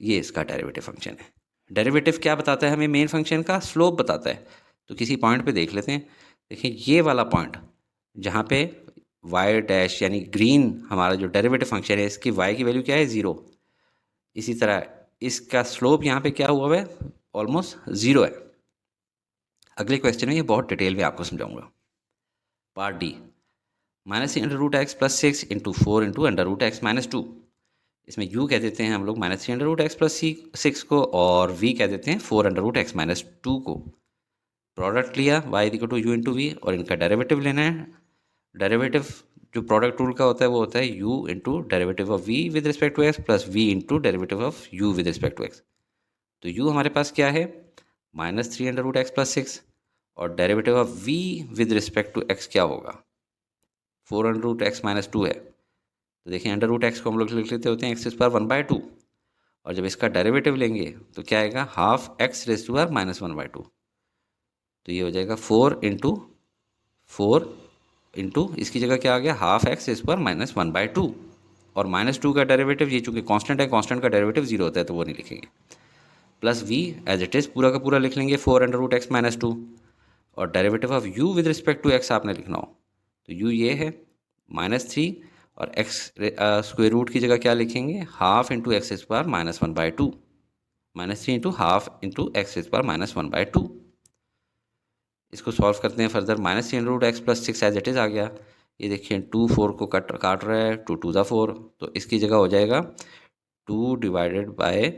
ये इसका डेरिवेटिव फंक्शन है। डेरिवेटिव क्या बताता है हमें, मेन फंक्शन का स्लोप बताता है। तो किसी पॉइंट पे देख लेते हैं, देखिए ये वाला पॉइंट जहाँ पे y डैश यानी ग्रीन हमारा जो डेरिवेटिव फंक्शन है, इसकी y की वैल्यू क्या है 0। इसी तरह इसका स्लोप यहाँ पे क्या हुआ है ऑलमोस्ट 0 है। अगले क्वेश्चन में ये बहुत डिटेल में आपको समझाऊंगा। Part d, -3 under root x plus 6 into 4 into under root x -2। इसमें u कह देते हैं हम लोग -3 अंडर रूट x प्लस 6 को, और v कह देते हैं 4 अंडर रूट x -2 को। प्रोडक्ट लिया y equal to u into v, और इनका डेरिवेटिव लेना है। डेरिवेटिव जो प्रोडक्ट रूल का होता है वो होता है u into derivative of v with respect to x plus v into derivative of u with respect to x। तो u हमारे पास क्या है -3 अंडर रूट x प्लस 6, और derivative of v with respect to x क्या होगा 4 अंडर रूट x -2 है। तो देखिए अंडर रूट x को हम लोग लिख लेते होते हैं x² 1/2, और जब इसका डेरिवेटिव लेंगे तो क्या आएगा, half x raise to power minus 1/2। तो ये हो जाएगा 4 इंटू इसकी जगह क्या आ गया, half x raise to power minus 1/2। और -2 का डेरिवेटिव, ये चूँकि कांस्टेंट है, कांस्टेंट का डेरिवेटिव 0 होता है तो वो नहीं लिखेंगे। Plus v as it is पूरा का पूरा लिख लेंगे 4√x माइनस 2। और derivative of u with respect to x आपने लिखना हो तो u ये है -3 और x स्क्वायर रूट की जगह क्या लिखेंगे, half into x raise to power minus 1/2। -3 into half into x raise to power minus 1/2। इसको सॉल्व करते हैं further, -3√x plus 6 as it is आ गया। ये देखिए 2 4 को काट रहा है, 2 2 ज़ा 4, तो इसकी जगह हो जाएगा 2 डिवाइडेड बाय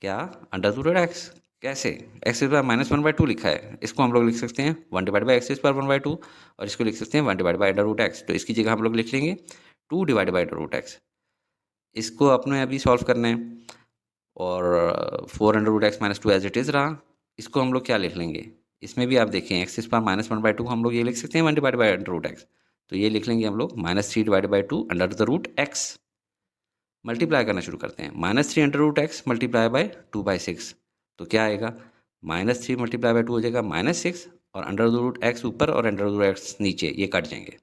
क्या, √x। कैसे, एक्स रेज़ पावर माइनस 1/2 लिखा है, इसको हम लोग लिख सकते हैं 1 divide by x rays power 1/2 और इसको लिख सकते हैं 1 डिवाइड बाई √x। तो इसकी जगह हम लोग लिख लेंगे 2 डिवाइड बाई √x। इसको अपने अभी सॉल्व करना है और 4√x minus 2 as it is रहा। इसको हम लोग क्या लिख लेंगे, इसमें भी आप देखें एक्स रेज़ पावर माइनस 1/2 हम लोग ये लिख सकते हैं 1 डिवाइड बाई √x। तो ये लिख लेंगे हम लोग -3 डिवाइड बाई 2 √x। मल्टीप्लाई करना शुरू करते हैं, -3 √x मल्टीप्लाई बाय 2/6। तो क्या आएगा, -3 मल्टीप्लाई बाय 2 हो जाएगा -6 और √x ऊपर और √x नीचे, ये कट जाएंगे।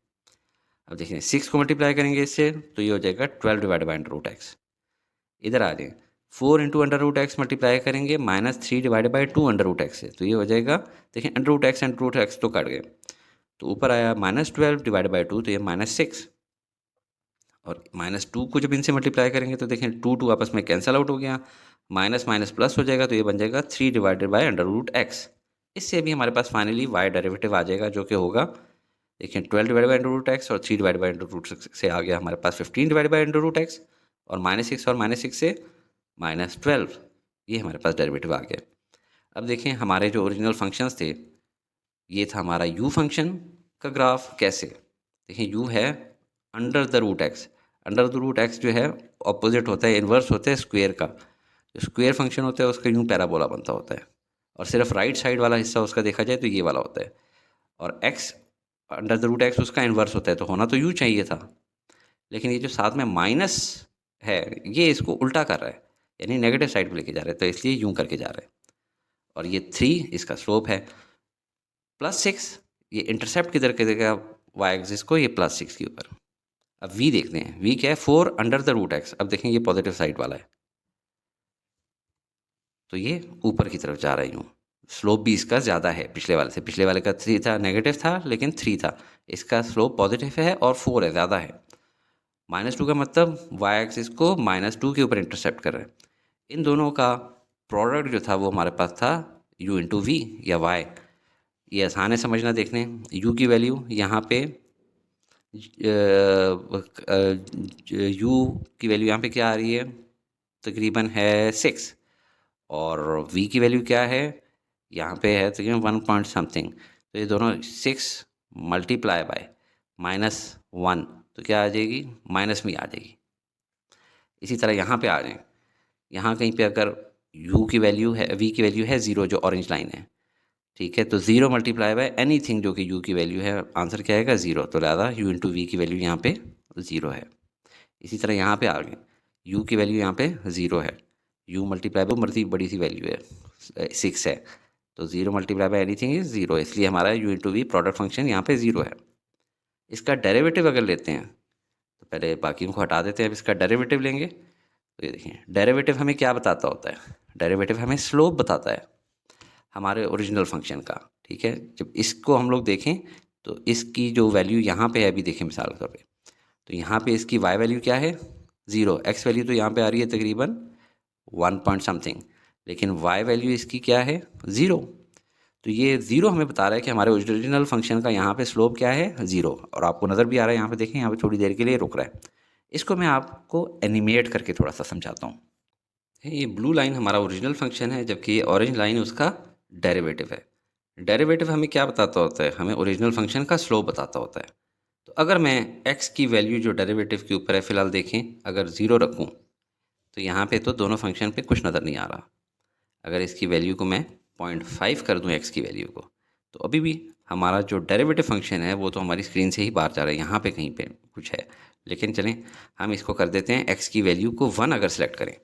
अब देखिए 6 को मल्टीप्लाई करेंगे इससे तो ये हो जाएगा 12 डिवाइड बाई √x। इधर आ जाए 4 इंटू √x मल्टीप्लाई करेंगे -3 डिवाइड बाई 2 √x से, तो ये हो जाएगा, देखिए √x तो कट गए, तो ऊपर आया -12 डिवाइड बाई 2 तो ये -6 और -2 को जब इनसे मल्टीप्लाई करेंगे तो देखें 2 2 आपस में कैंसिल आउट हो गया, माइनस माइनस प्लस हो जाएगा तो ये बन जाएगा 3 डिवाइडेड बाई √x। इससे भी हमारे पास फाइनली y डेरिवेटिव आ जाएगा जो कि होगा, देखिए 12 डिवाइड बाई √x और 3 डिवाइड बाई √6 से आ गया हमारे पास 15 डिवाइड बाई √x और -6 और -6 से -12, ये हमारे पास डेरिवेटिव आ गया। अब देखें हमारे जो ओरिजिनल फंक्शंस थे, ये था हमारा u फंक्शन का ग्राफ। कैसे, देखिए u है √x। √x जो है ऑपोजिट होता है, इन्वर्स होता है स्क्वायर का। जो स्क्वायर फंक्शन होता है उसका यूँ पैराबोला बनता होता है और सिर्फ राइट साइड वाला हिस्सा उसका देखा जाए तो ये वाला होता है। और x √x उसका इन्वर्स होता है, तो होना तो यूँ चाहिए था, लेकिन ये जो साथ में माइनस है ये इसको उल्टा कर रहा है, यानी नेगेटिव साइड पर लेके जा रहे हैं, तो इसलिए यूँ करके जा रहे हैं। और ये 3 इसका स्लोप है, +6 ये इंटरसेप्ट किधर करेगा y एक्सिस को, ये +6 के ऊपर। अब v देखते हैं, v क्या है 4 √x। अब देखें ये पॉजिटिव साइड वाला है तो ये ऊपर की तरफ जा रहा है यूँ। स्लोप भी इसका ज़्यादा है पिछले वाले से, पिछले वाले का 3 था, नेगेटिव था लेकिन 3 था, इसका स्लोप पॉजिटिव है और 4 है, ज़्यादा है। -2 का मतलब y एक्सिस को -2 के ऊपर इंटरसेप्ट कर रहा है। इन दोनों का प्रोडक्ट जो था वो हमारे पास था u इंटू वी या y। ये आसान है समझना, देखने u की वैल्यू यहाँ पे u की वैल्यू यहाँ पे क्या आ रही है, तकरीबन है 6 और v की वैल्यू क्या है यहाँ पे है तकरीबन 1 पॉइंट समथिंग। तो ये दोनों 6 मल्टीप्लाई बाय -1 तो क्या आ जाएगी, माइनस में आ जाएगी। इसी तरह यहाँ पे आ जाए, यहाँ कहीं पे अगर u की वैल्यू है, v की वैल्यू है 0 जो ऑरेंज लाइन है, ठीक है, तो 0 मल्टीप्लाई बाय एनीथिंग जो कि u की वैल्यू है, आंसर क्या आएगा 0। तो लिहाजा u इंटू वी की वैल्यू यहाँ पे 0 है। इसी तरह यहाँ पे आ गए, u की वैल्यू यहाँ पे 0 है, u मल्टीप्लाई बाय मर्जी बड़ी सी वैल्यू है 6 है, तो 0 मल्टीप्लाई बाय एनीथिंग इज 0, इसलिए हमारा u into v product function यहाँ पे 0 है। इसका डेरिवेटिव अगर लेते हैं तो पहले बाकी को हटा देते हैं, अब इसका डेरिवेटिव लेंगे तो ये देखिए डेरिवेटिव हमें क्या बताता होता है, डेरिवेटिव हमें स्लोप बताता है हमारे ओरिजिनल फंक्शन का, ठीक है। जब इसको हम लोग देखें तो इसकी जो वैल्यू यहाँ पे है, अभी देखें मिसाल के तौर पे, तो यहाँ पे इसकी y वैल्यू क्या है 0, x वैल्यू तो यहाँ पे आ रही है तकरीबन 1 पॉइंट समथिंग, लेकिन y वैल्यू इसकी क्या है 0। तो ये 0 हमें बता रहा है कि हमारे ओरिजिनल फंक्शन का यहाँ पे स्लोप क्या है 0, और आपको नज़र भी आ रहा है यहाँ पे, देखें यहाँ पे थोड़ी देर के लिए रुक रहा है। इसको मैं आपको एनिमेट करके थोड़ा सा समझाता हूँ। ये ब्लू लाइन हमारा ओरिजिनल फंक्शन है, जबकि ये ऑरेंज लाइन उसका डेरिवेटिव है। डेरिवेटिव हमें क्या बताता होता है, हमें ओरिजिनल फंक्शन का स्लोप बताता होता है। तो अगर मैं x की वैल्यू जो डेरिवेटिव के ऊपर है, फ़िलहाल देखें अगर 0 रखूं तो यहाँ पे तो दोनों फंक्शन पे कुछ नज़र नहीं आ रहा। अगर इसकी वैल्यू को मैं 0.5 कर दूं x की वैल्यू को, तो अभी भी हमारा जो डेरिवेटिव फंक्शन है वो तो हमारी स्क्रीन से ही बाहर जा रहा है, यहाँ पे कहीं पे कुछ है। लेकिन चलें हम इसको कर देते हैं x की वैल्यू को 1 अगर सेलेक्ट करें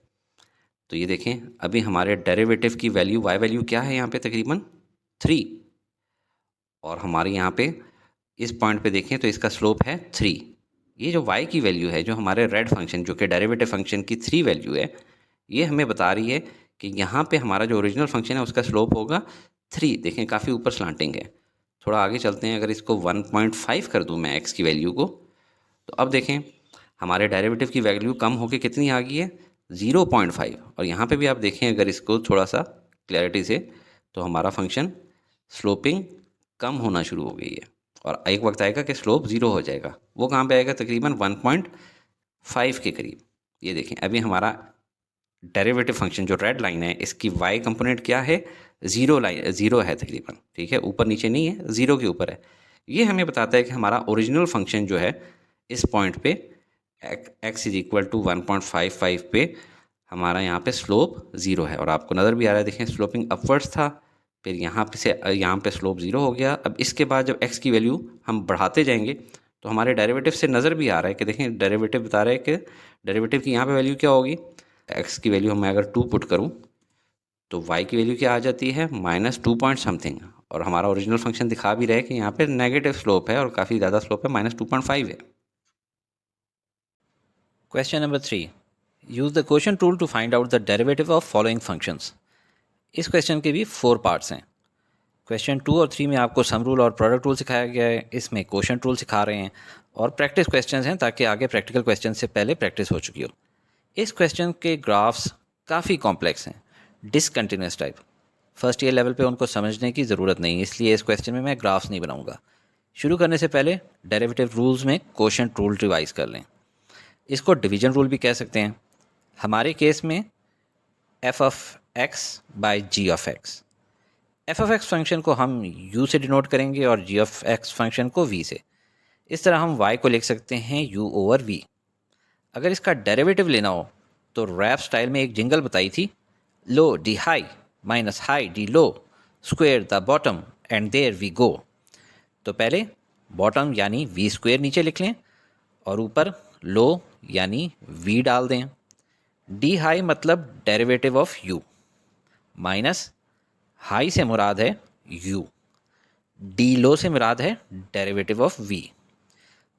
तो ये देखें अभी हमारे डेरिवेटिव की वैल्यू y वैल्यू क्या है यहाँ पे तकरीबन 3, और हमारे यहाँ पे इस पॉइंट पे देखें तो इसका स्लोप है 3। ये जो y की वैल्यू है, जो हमारे रेड फंक्शन जो कि डेरिवेटिव फंक्शन की 3 वैल्यू है, ये हमें बता रही है कि यहाँ पे हमारा जो ओरिजिनल फंक्शन है उसका स्लोप होगा 3। देखें काफ़ी ऊपर स्लांटिंग है। थोड़ा आगे चलते हैं, अगर इसको 1.5 कर दूँ मैं x की वैल्यू को, तो अब देखें हमारे डेरिवेटिव की वैल्यू कम होकर कितनी आ गई है 0.5। और यहाँ पे भी आप देखें अगर इसको थोड़ा सा क्लैरिटी से, तो हमारा फंक्शन स्लोपिंग कम होना शुरू हो गई है और एक वक्त आएगा कि स्लोप 0 हो जाएगा। वो कहाँ पे आएगा? तकरीबन 1.5 के करीब। ये देखें अभी हमारा डेरिवेटिव फंक्शन जो रेड लाइन है इसकी y कंपोनेंट क्या है? 0 है तकरीबन, ठीक है, ऊपर नीचे नहीं है, 0 के ऊपर है। ये हमें बताता है कि हमारा ओरिजिनल फंक्शन जो है इस पॉइंट पे x इज इक्वल टू 1.55 पे हमारा यहाँ पे स्लोप 0 है। और आपको नज़र भी आ रहा है, देखें स्लोपिंग अपवर्ड्स था, फिर यहाँ पे से यहाँ पे स्लोप 0 हो गया। अब इसके बाद जब x की वैल्यू हम बढ़ाते जाएंगे तो हमारे डेरिवेटिव से नज़र भी आ रहा है कि देखें डेरिवेटिव बता रहा है कि डेरिवेटिव की यहाँ पे वैल्यू क्या होगी, x की वैल्यू मैं अगर 2 पुट करूँ तो y की वैल्यू क्या आ जाती है -2 पॉइंट समथिंग। और हमारा ओरिजिनल फंक्शन दिखा भी रहा है कि यहाँ पे नेगेटिव स्लोप है और काफ़ी ज़्यादा स्लोप है, -2.5 है। Question number 3. Use the quotient rule to find out the derivative of following functions. इस क्वेश्चन के भी 4 पार्ट्स हैं। क्वेश्चन 2 और 3 में आपको सम रूल और प्रोडक्ट रूल सिखाया गया है, इसमें क्वोशंट रूल सिखा रहे हैं और प्रैक्टिस क्वेश्चंस हैं ताकि आगे प्रैक्टिकल क्वेश्चन से पहले प्रैक्टिस हो चुकी हो। इस क्वेश्चन के ग्राफ्स काफ़ी कॉम्प्लेक्स हैं, discontinuous type. First year level पे उनको समझने की ज़रूरत नहीं, इसलिए इस क्वेश्चन में मैं ग्राफ्स नहीं बनाऊंगा। शुरू करने से पहले डेरिवेटिव रूल्स में क्वोशंट रूल रिवाइज कर लें। इसको डिवीजन रूल भी कह सकते हैं। हमारे केस में f ऑफ x by g of x, f of x function को हम u से डिनोट करेंगे और g ऑफ x फंक्शन को v से। इस तरह हम y को लिख सकते हैं u ओवर v। अगर इसका डेरिवेटिव लेना हो तो रैप स्टाइल में एक जिंगल बताई थी, low d high minus high d low square the bottom and there we go. तो पहले बॉटम यानी v स्क्वेयर नीचे लिख लें और ऊपर लो यानी v डाल दें। डी हाई मतलब derivative of u, minus high से मुराद है u, डी लो से मुराद है डेरिवेटिव ऑफ v।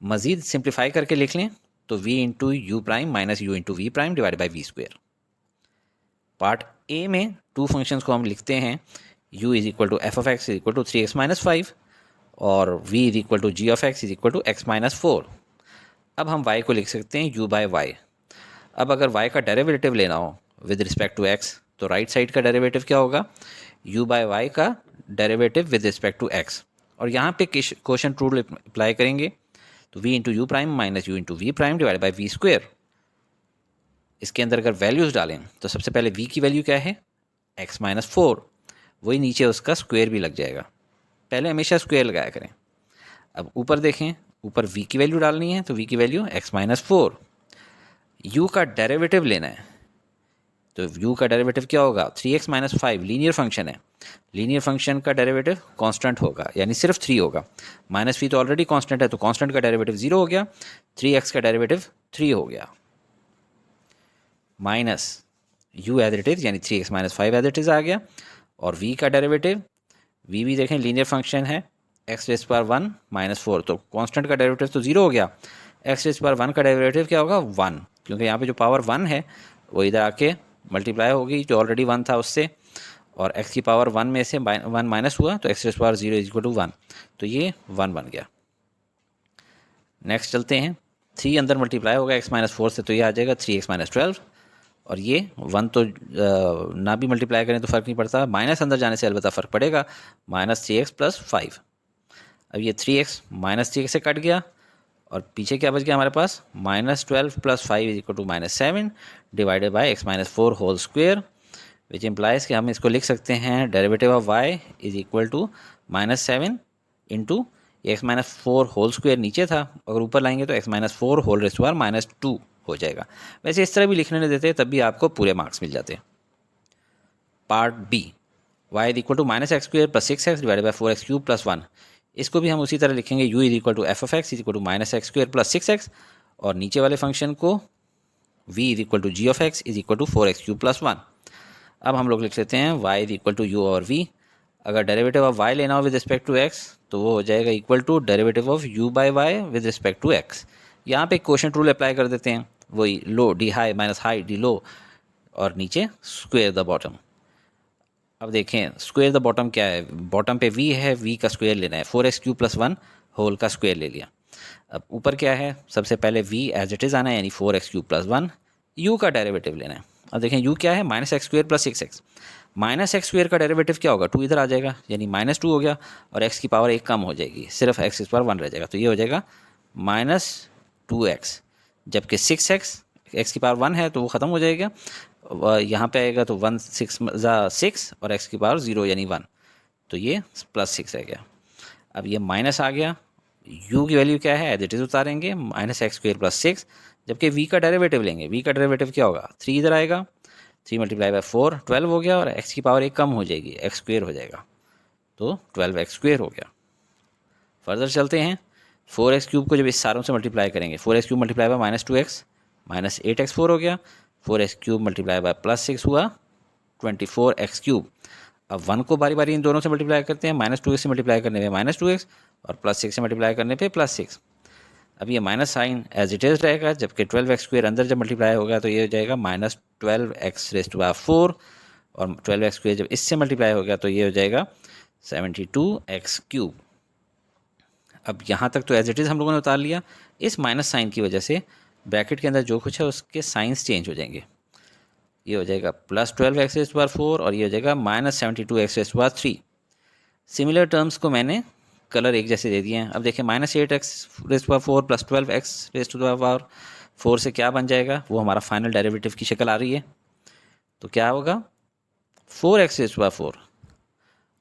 मज़ीद सिंप्लीफाई करके लिख लें तो v into u prime minus u into v prime divide by v square. Part a में 2 फंक्शंस को हम लिखते हैं, u is equal to f of x is equal to 3x minus 5 और v is equal to g of x is equal to x minus 4। अब हम y को लिख सकते हैं u बाय वाई। अब अगर y का डेरिवेटिव लेना हो विद रिस्पेक्ट टू x तो राइट साइड का डेरिवेटिव क्या होगा, u बाय वाई का derivative with respect to x। और यहाँ पे क्वोशंट रूल अप्लाई करेंगे तो v into u prime minus u into v prime divide by v square. इसके अंदर अगर वैल्यूज़ डालें तो सबसे पहले v की वैल्यू क्या है x माइनस 4, वही नीचे उसका स्क्वेयर भी लग जाएगा। पहले हमेशा स्क्वेयर लगाया करें। अब ऊपर देखें, ऊपर v की वैल्यू डालनी है तो v की वैल्यू x माइनस 4। u का डेरिवेटिव लेना है तो u का डेरिवेटिव क्या होगा 3x माइनस 5, लीनियर फंक्शन है, लीनियर फंक्शन का डेरिवेटिव कांस्टेंट होगा यानी सिर्फ 3 होगा। माइनस 3 तो ऑलरेडी कांस्टेंट है तो कांस्टेंट का डेरिवेटिव 0 हो गया, 3x का डेरिवेटिव 3 हो गया, minus u as it is यानी 3x minus 5 as it is आ गया। और v का डेरिवेटिव, v भी देखें लीनियर फंक्शन है, x रेज़ पावर 1 माइनस 4 तो कांस्टेंट का डेरिवेटिव तो 0 हो गया, x रेज़ पावर 1 का डेरिवेटिव क्या होगा 1, क्योंकि यहाँ पे जो पावर 1 है वो इधर आके मल्टीप्लाई होगी जो ऑलरेडी 1 था उससे, और x की पावर 1 में से 1 माइनस हुआ तो x raise power 0 is equal to 1, तो ये 1 बन गया। नेक्स्ट चलते हैं, 3 अंदर मल्टीप्लाई होगा x माइनस 4 से तो ये आ जाएगा 3x माइनस 12, और ये 1 तो ना भी मल्टीप्लाई करें तो फ़र्क नहीं पड़ता, माइनस अंदर जाने से अलबत्ता फ़र्क पड़ेगा, माइनस 3x प्लस 5। अब ये 3x माइनस 3x से कट गया और पीछे क्या बच गया हमारे पास -12 plus 5 is equal to -7 divided by x minus 4 whole square, which implies कि हम इसको लिख सकते हैं derivative of y is equal to -7 into x minus 4 whole square नीचे था, अगर ऊपर लाएंगे तो x minus 4 whole raise power -2 हो जाएगा। वैसे इस तरह भी लिखने नहीं देते तब भी आपको पूरे मार्क्स मिल जाते हैं। Part B, y is equal to minus x square plus 6x divided by 4x cube plus 1, इसको भी हम उसी तरह लिखेंगे u is equal to f of x is equal to minus x square plus 6x, और नीचे वाले फंक्शन को v is equal to g of x is equal to 4x³ + 1। अब हम लोग लिख लेते हैं y is equal to u और v। अगर डेरिवेटिव ऑफ y लेना हो विद रिस्पेक्ट टू x तो वो हो जाएगा equal to derivative of u by y with respect to x। यहाँ पे क्वोशंट रूल अप्लाई कर देते हैं, वही low d high minus high d low और नीचे स्क्वेयर द बॉटम। अब देखें स्क्वेयर द बॉटम क्या है, बॉटम पे v है, v का स्क्वेयर लेना है, 4x³ + 1 होल का स्क्वेयर ले लिया। अब ऊपर क्या है, सबसे पहले v एज इट इज़ आना है यानी 4x³ + 1, u का डेरिवेटिव लेना है। अब देखें u क्या है, -x² + 6x। -x² का डेरिवेटिव क्या होगा, 2 इधर आ जाएगा यानी -2 हो गया और x की पावर 1 कम हो जाएगी, सिर्फ x² 1 रह जाएगा, तो ये हो जाएगा -2x। जबकि 6x x की पावर 1 है तो वो ख़त्म हो जाएगा, यहाँ पे आएगा तो 1 6 और x की पावर 0 यानी 1, तो ये +6 रह गया। अब ये माइनस आ गया, u की वैल्यू क्या है एज इट इज़ उतारेंगे, -x² + 6, जबकि v का डेरिवेटिव लेंगे, v का डेरिवेटिव क्या होगा, 3 इधर आएगा, 3 × 4 12 हो गया और x की पावर 1 कम हो जाएगी, x² हो जाएगा, तो 12x² हो गया। फर्दर चलते हैं, 4x³ को जब इस सारों से मल्टीप्लाई करेंगे, 4x³ multiply by -2x -8x4 हो गया, 4x³ मल्टीप्लाई बाय +6 हुआ 24x³ अब 1 को बारी बारी इन दोनों से मल्टीप्लाई करते हैं, -2x से मल्टीप्लाई करने पे -2x और +6 से मल्टीप्लाई करने पे +6। अब ये minus sign as it is रहेगा, जबकि 12x² अंदर जब मल्टीप्लाई होगा तो ये हो जाएगा -12x⁴ और 12x² जब इससे मल्टीप्लाई हो गया तो ये हो जाएगा 72x³। अब यहाँ तक तो एज इट इज़ हम लोगों ने उतार लिया। इस माइनस साइन की वजह से ब्रैकेट के अंदर जो कुछ है उसके साइंस चेंज हो जाएंगे, ये हो जाएगा +12x⁴ और ये हो जाएगा -72x⁴। सिमिलर टर्म्स को मैंने कलर एक जैसे दे दिए हैं। अब देखिए -8x⁴ + 12x⁴ से क्या बन जाएगा, वो हमारा फाइनल डेरिवेटिव की शक्ल आ रही है, तो क्या होगा 4x⁴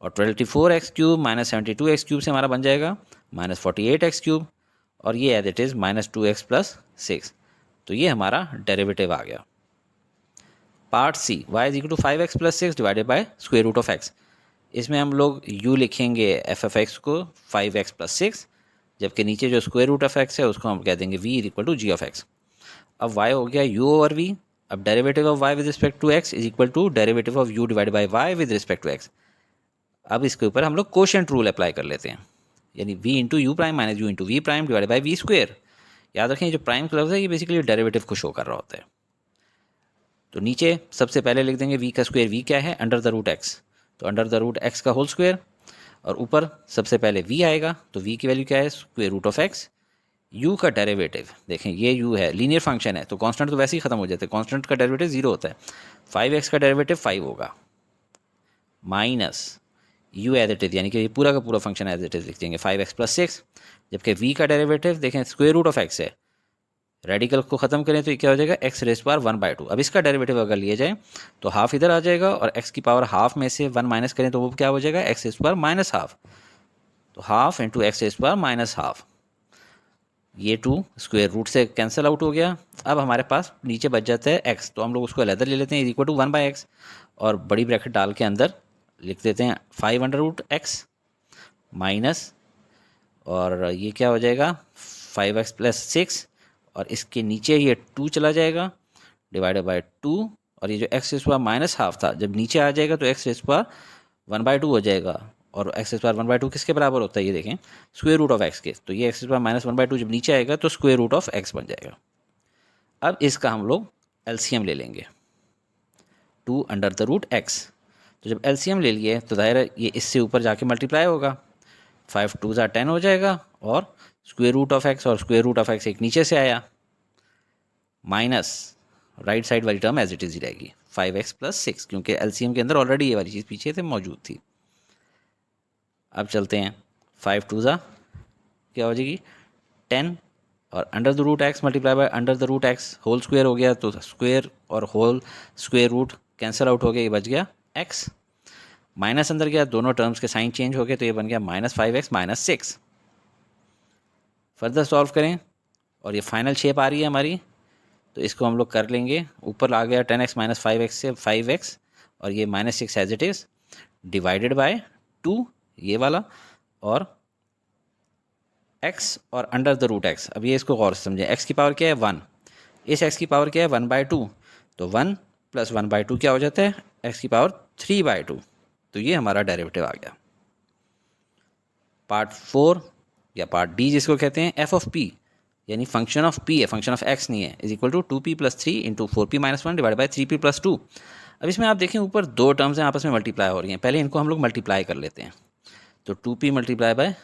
और 24x³ -72x³ से हमारा बन जाएगा -48x³ और ये एज इट इज़ -2x + 6, तो ये हमारा डेरिवेटिव आ गया। Part C, y is equal to 5x + 6 divided by square root of x। इसमें हम लोग u लिखेंगे f(x) को 5x + 6, जबकि नीचे जो स्क्वायर रूट ऑफ x है उसको हम कह देंगे v is equal to g of x। अब y हो गया u ओवर v। अब derivative of y with respect to x is equal to derivative of u divided by y with respect to x। अब इसके ऊपर हम लोग कोशेंट रूल अप्लाई कर लेते हैं, यानी v into u prime minus u into v prime divided by v square. याद रखें जो प्राइम का लफ्ज़ है ये बेसिकली डेरिवेटिव को शो कर रहा होता है। तो नीचे सबसे पहले लिख देंगे v का स्क्वायर, v क्या है √x, तो √x का होल स्क्वायर, और ऊपर सबसे पहले v आएगा तो v की वैल्यू क्या है square root of x। u का डेरिवेटिव देखें ये u है, लीनियर फंक्शन है तो कांस्टेंट तो वैसे ही खत्म हो जाते हैं, कांस्टेंट का डेरिवेटिव 0 होता है। 5x का डेरिवेटिव 5 होगा minus u as it is, यानी कि ये पूरा का पूरा फंक्शन एज इट इज़ लिख देंगे 5x + 6, जबकि v का डेरिवेटिव देखें स्क्वायर रूट ऑफ x है, रेडिकल को ख़त्म करें तो ये क्या हो जाएगा x⁴1/2। अब इसका डेरिवेटिव अगर लिए जाए तो हाफ इधर आ जाएगा और x की पावर हाफ में से 1 माइनस करें तो वो क्या हो जाएगा x⁴ -½ तो हाफ इंटू x⁴ -½ ये 2 स्क्वायर रूट से कैंसिल आउट हो गया। अब हमारे पास नीचे बच जाता है x, तो हम लोग उसको अलग ले लेते हैं इक्वल टू 1/x और बड़ी ब्रैकेट डाल के अंदर लिख देते हैं 5√x माइनस, और ये क्या हो जाएगा 5x + 6 और इसके नीचे ये 2 चला जाएगा डिवाइडेड बाय 2, और ये जो x⁴ -½ था जब नीचे आ जाएगा तो x⁴ 1/2 हो जाएगा, और x⁴ 1/2 किसके बराबर होता है ये देखें स्क्वायर रूट ऑफ x के, तो ये x⁴ -1/2 जब नीचे आएगा तो स्क्वायर रूट ऑफ x बन जाएगा। अब इसका हम लोग एलसीएम ले लेंगे 2√x, तो जब एलसीएम ले लिए तो ज़ाहिर है ये इससे ऊपर जाके मल्टीप्लाई होगा, 5 × 2 = 10 हो जाएगा और स्क्वायर रूट ऑफ x और स्क्वायर रूट ऑफ x एक नीचे से आया माइनस राइट साइड वाली टर्म एज इट इज़ ही रहेगी 5x + 6, क्योंकि एलसीएम के अंदर ऑलरेडी ये वाली चीज़ पीछे से मौजूद थी। अब चलते हैं 5 × 2 = क्या हो जाएगी 10 और √x multiply by √x whole square हो गया, तो स्क्वायर और whole square root cancel out हो गया, ये बच गया x, माइनस अंदर गया, दोनों टर्म्स के साइन चेंज हो गए तो ये बन गया -5x - 6। फर्दर सॉल्व करें और ये फाइनल शेप आ रही है हमारी, तो इसको हम लोग कर लेंगे, ऊपर आ गया 10x - 5x से 5x और ये -6 as it is divided by 2 ये वाला, और x और √x। अब ये इसको गौर से समझें, x की पावर क्या है 1, इस x की पावर क्या है 1/2, तो 1 + 1/2 क्या हो जाता है x की पावर 3/2। तो ये हमारा डेरिवेटिव आ गया। पार्ट 4 या पार्ट डी जिसको कहते हैं एफ ऑफ पी, यानी फंक्शन ऑफ पी है, फंक्शन ऑफ एक्स नहीं है, is equal to 2p + 3 into 4p - 1 divide by 3p + 2। अब इसमें आप देखें ऊपर दो टर्म्स हैं आपस में मल्टीप्लाई हो रही हैं, पहले इनको हम लोग मल्टीप्लाई कर लेते हैं। तो 2p मल्टीप्लाई बाय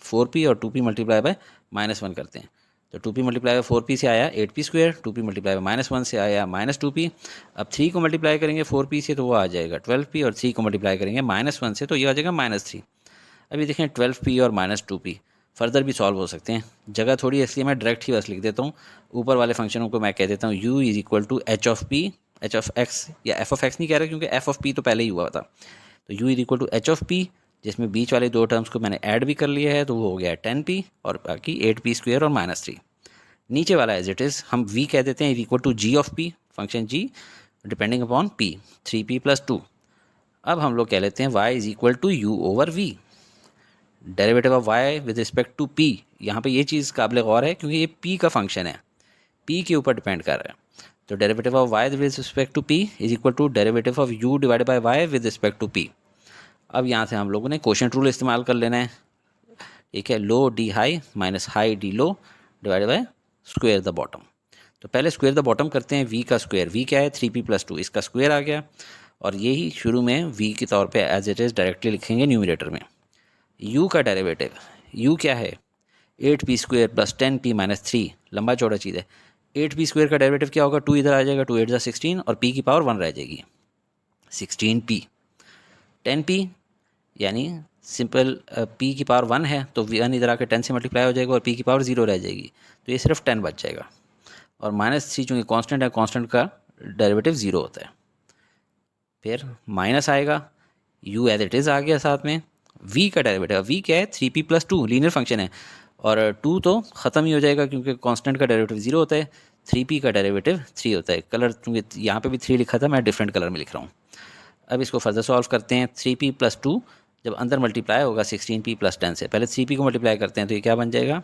4p और 2p मल्टीप्लाई बाय -1 करते हैं। तो 2p मल्टीप्लाई बाय 4p से आया 8p², 2p मल्टीप्लाई बाय -1 से आया -2p। अब 3 को मल्टीप्लाई करेंगे 4p से तो वो आ जाएगा 12p, और 3 को मल्टीप्लाई करेंगे -1 से तो ये आ जाएगा -3। अभी देखें 12p और -2p फर्दर भी सॉल्व हो सकते हैं, जगह थोड़ी है इसलिए मैं डायरेक्ट ही बस लिख देता हूँ। ऊपर वाले फंक्शनों को मैं कह देता हूँ u is equal to h of p, h of x या एफ ऑफ एक्स नहीं कह रहा क्योंकि एफ ऑफ पी तो पहले ही हुआ था। तो u is equal to h of p, जिसमें बीच वाले दो टर्म्स को मैंने ऐड भी कर लिया है, तो वो हो गया 10p और बाकी 8p² और -3। नीचे वाला एज इट इज़ हम v कह देते हैं equal to g of p, function g depending upon p, 3p + 2। अब हम लोग कह लेते हैं y is equal to u over v, derivative of y with respect to p। यहाँ पे ये चीज़ काबिल गौर है क्योंकि ये p का फंक्शन है, p के ऊपर डिपेंड कर रहा है। तो derivative of y with respect to p is equal to derivative of u divided by y with respect to p। अब यहाँ से हम लोगों ने क्वोशिएंट रूल इस्तेमाल कर लेना है, ठीक है, low d high minus high d low divided by square the bottom. तो पहले स्क्वायर द बॉटम करते हैं, v का स्क्वायर, v क्या है 3p + 2, इसका स्क्वायर आ गया, और यही शुरू में v के तौर पे एज इट इज़ डायरेक्टली लिखेंगे न्यूमरेटर में। u का डेरिवेटिव, u क्या है 8p² + 10p - 3, लंबा चौड़ा चीज़ है। 8p² का डेरिवेटिव क्या होगा, 2 इधर आ जाएगा, 2 8 = 16 और p की पावर 1 रह जाएगी 16p। 10p यानी सिंपल p की पावर 1 है तो 1 इधर आकर 10 से मल्टीप्लाई हो जाएगा और p की पावर 0 रह जाएगी, तो ये सिर्फ 10 बच जाएगा। और -3 चूँकि कांस्टेंट है, कांस्टेंट का डेरिवेटिव 0 होता है। फिर माइनस आएगा, u एज इट इज़ आ गया साथ में। v का डेरिवेटिव, v क्या है 3p + 2, लीनियर फंक्शन है, और 2 तो ख़त्म ही हो जाएगा क्योंकि कांस्टेंट का डेरिवेटिव 0 होता है, 3p का डेरिवेटिव 3 होता है। कलर क्योंकि यहाँ पे भी 3 लिखा था, मैं डिफरेंट कलर में लिख रहा हूँ। अब इसको फर्दर सॉल्व करते हैं। 3p + 2 जब अंदर मल्टीप्लाई होगा 16p + 10 से, पहले 3p को मल्टीप्लाई करते हैं तो ये क्या बन जाएगा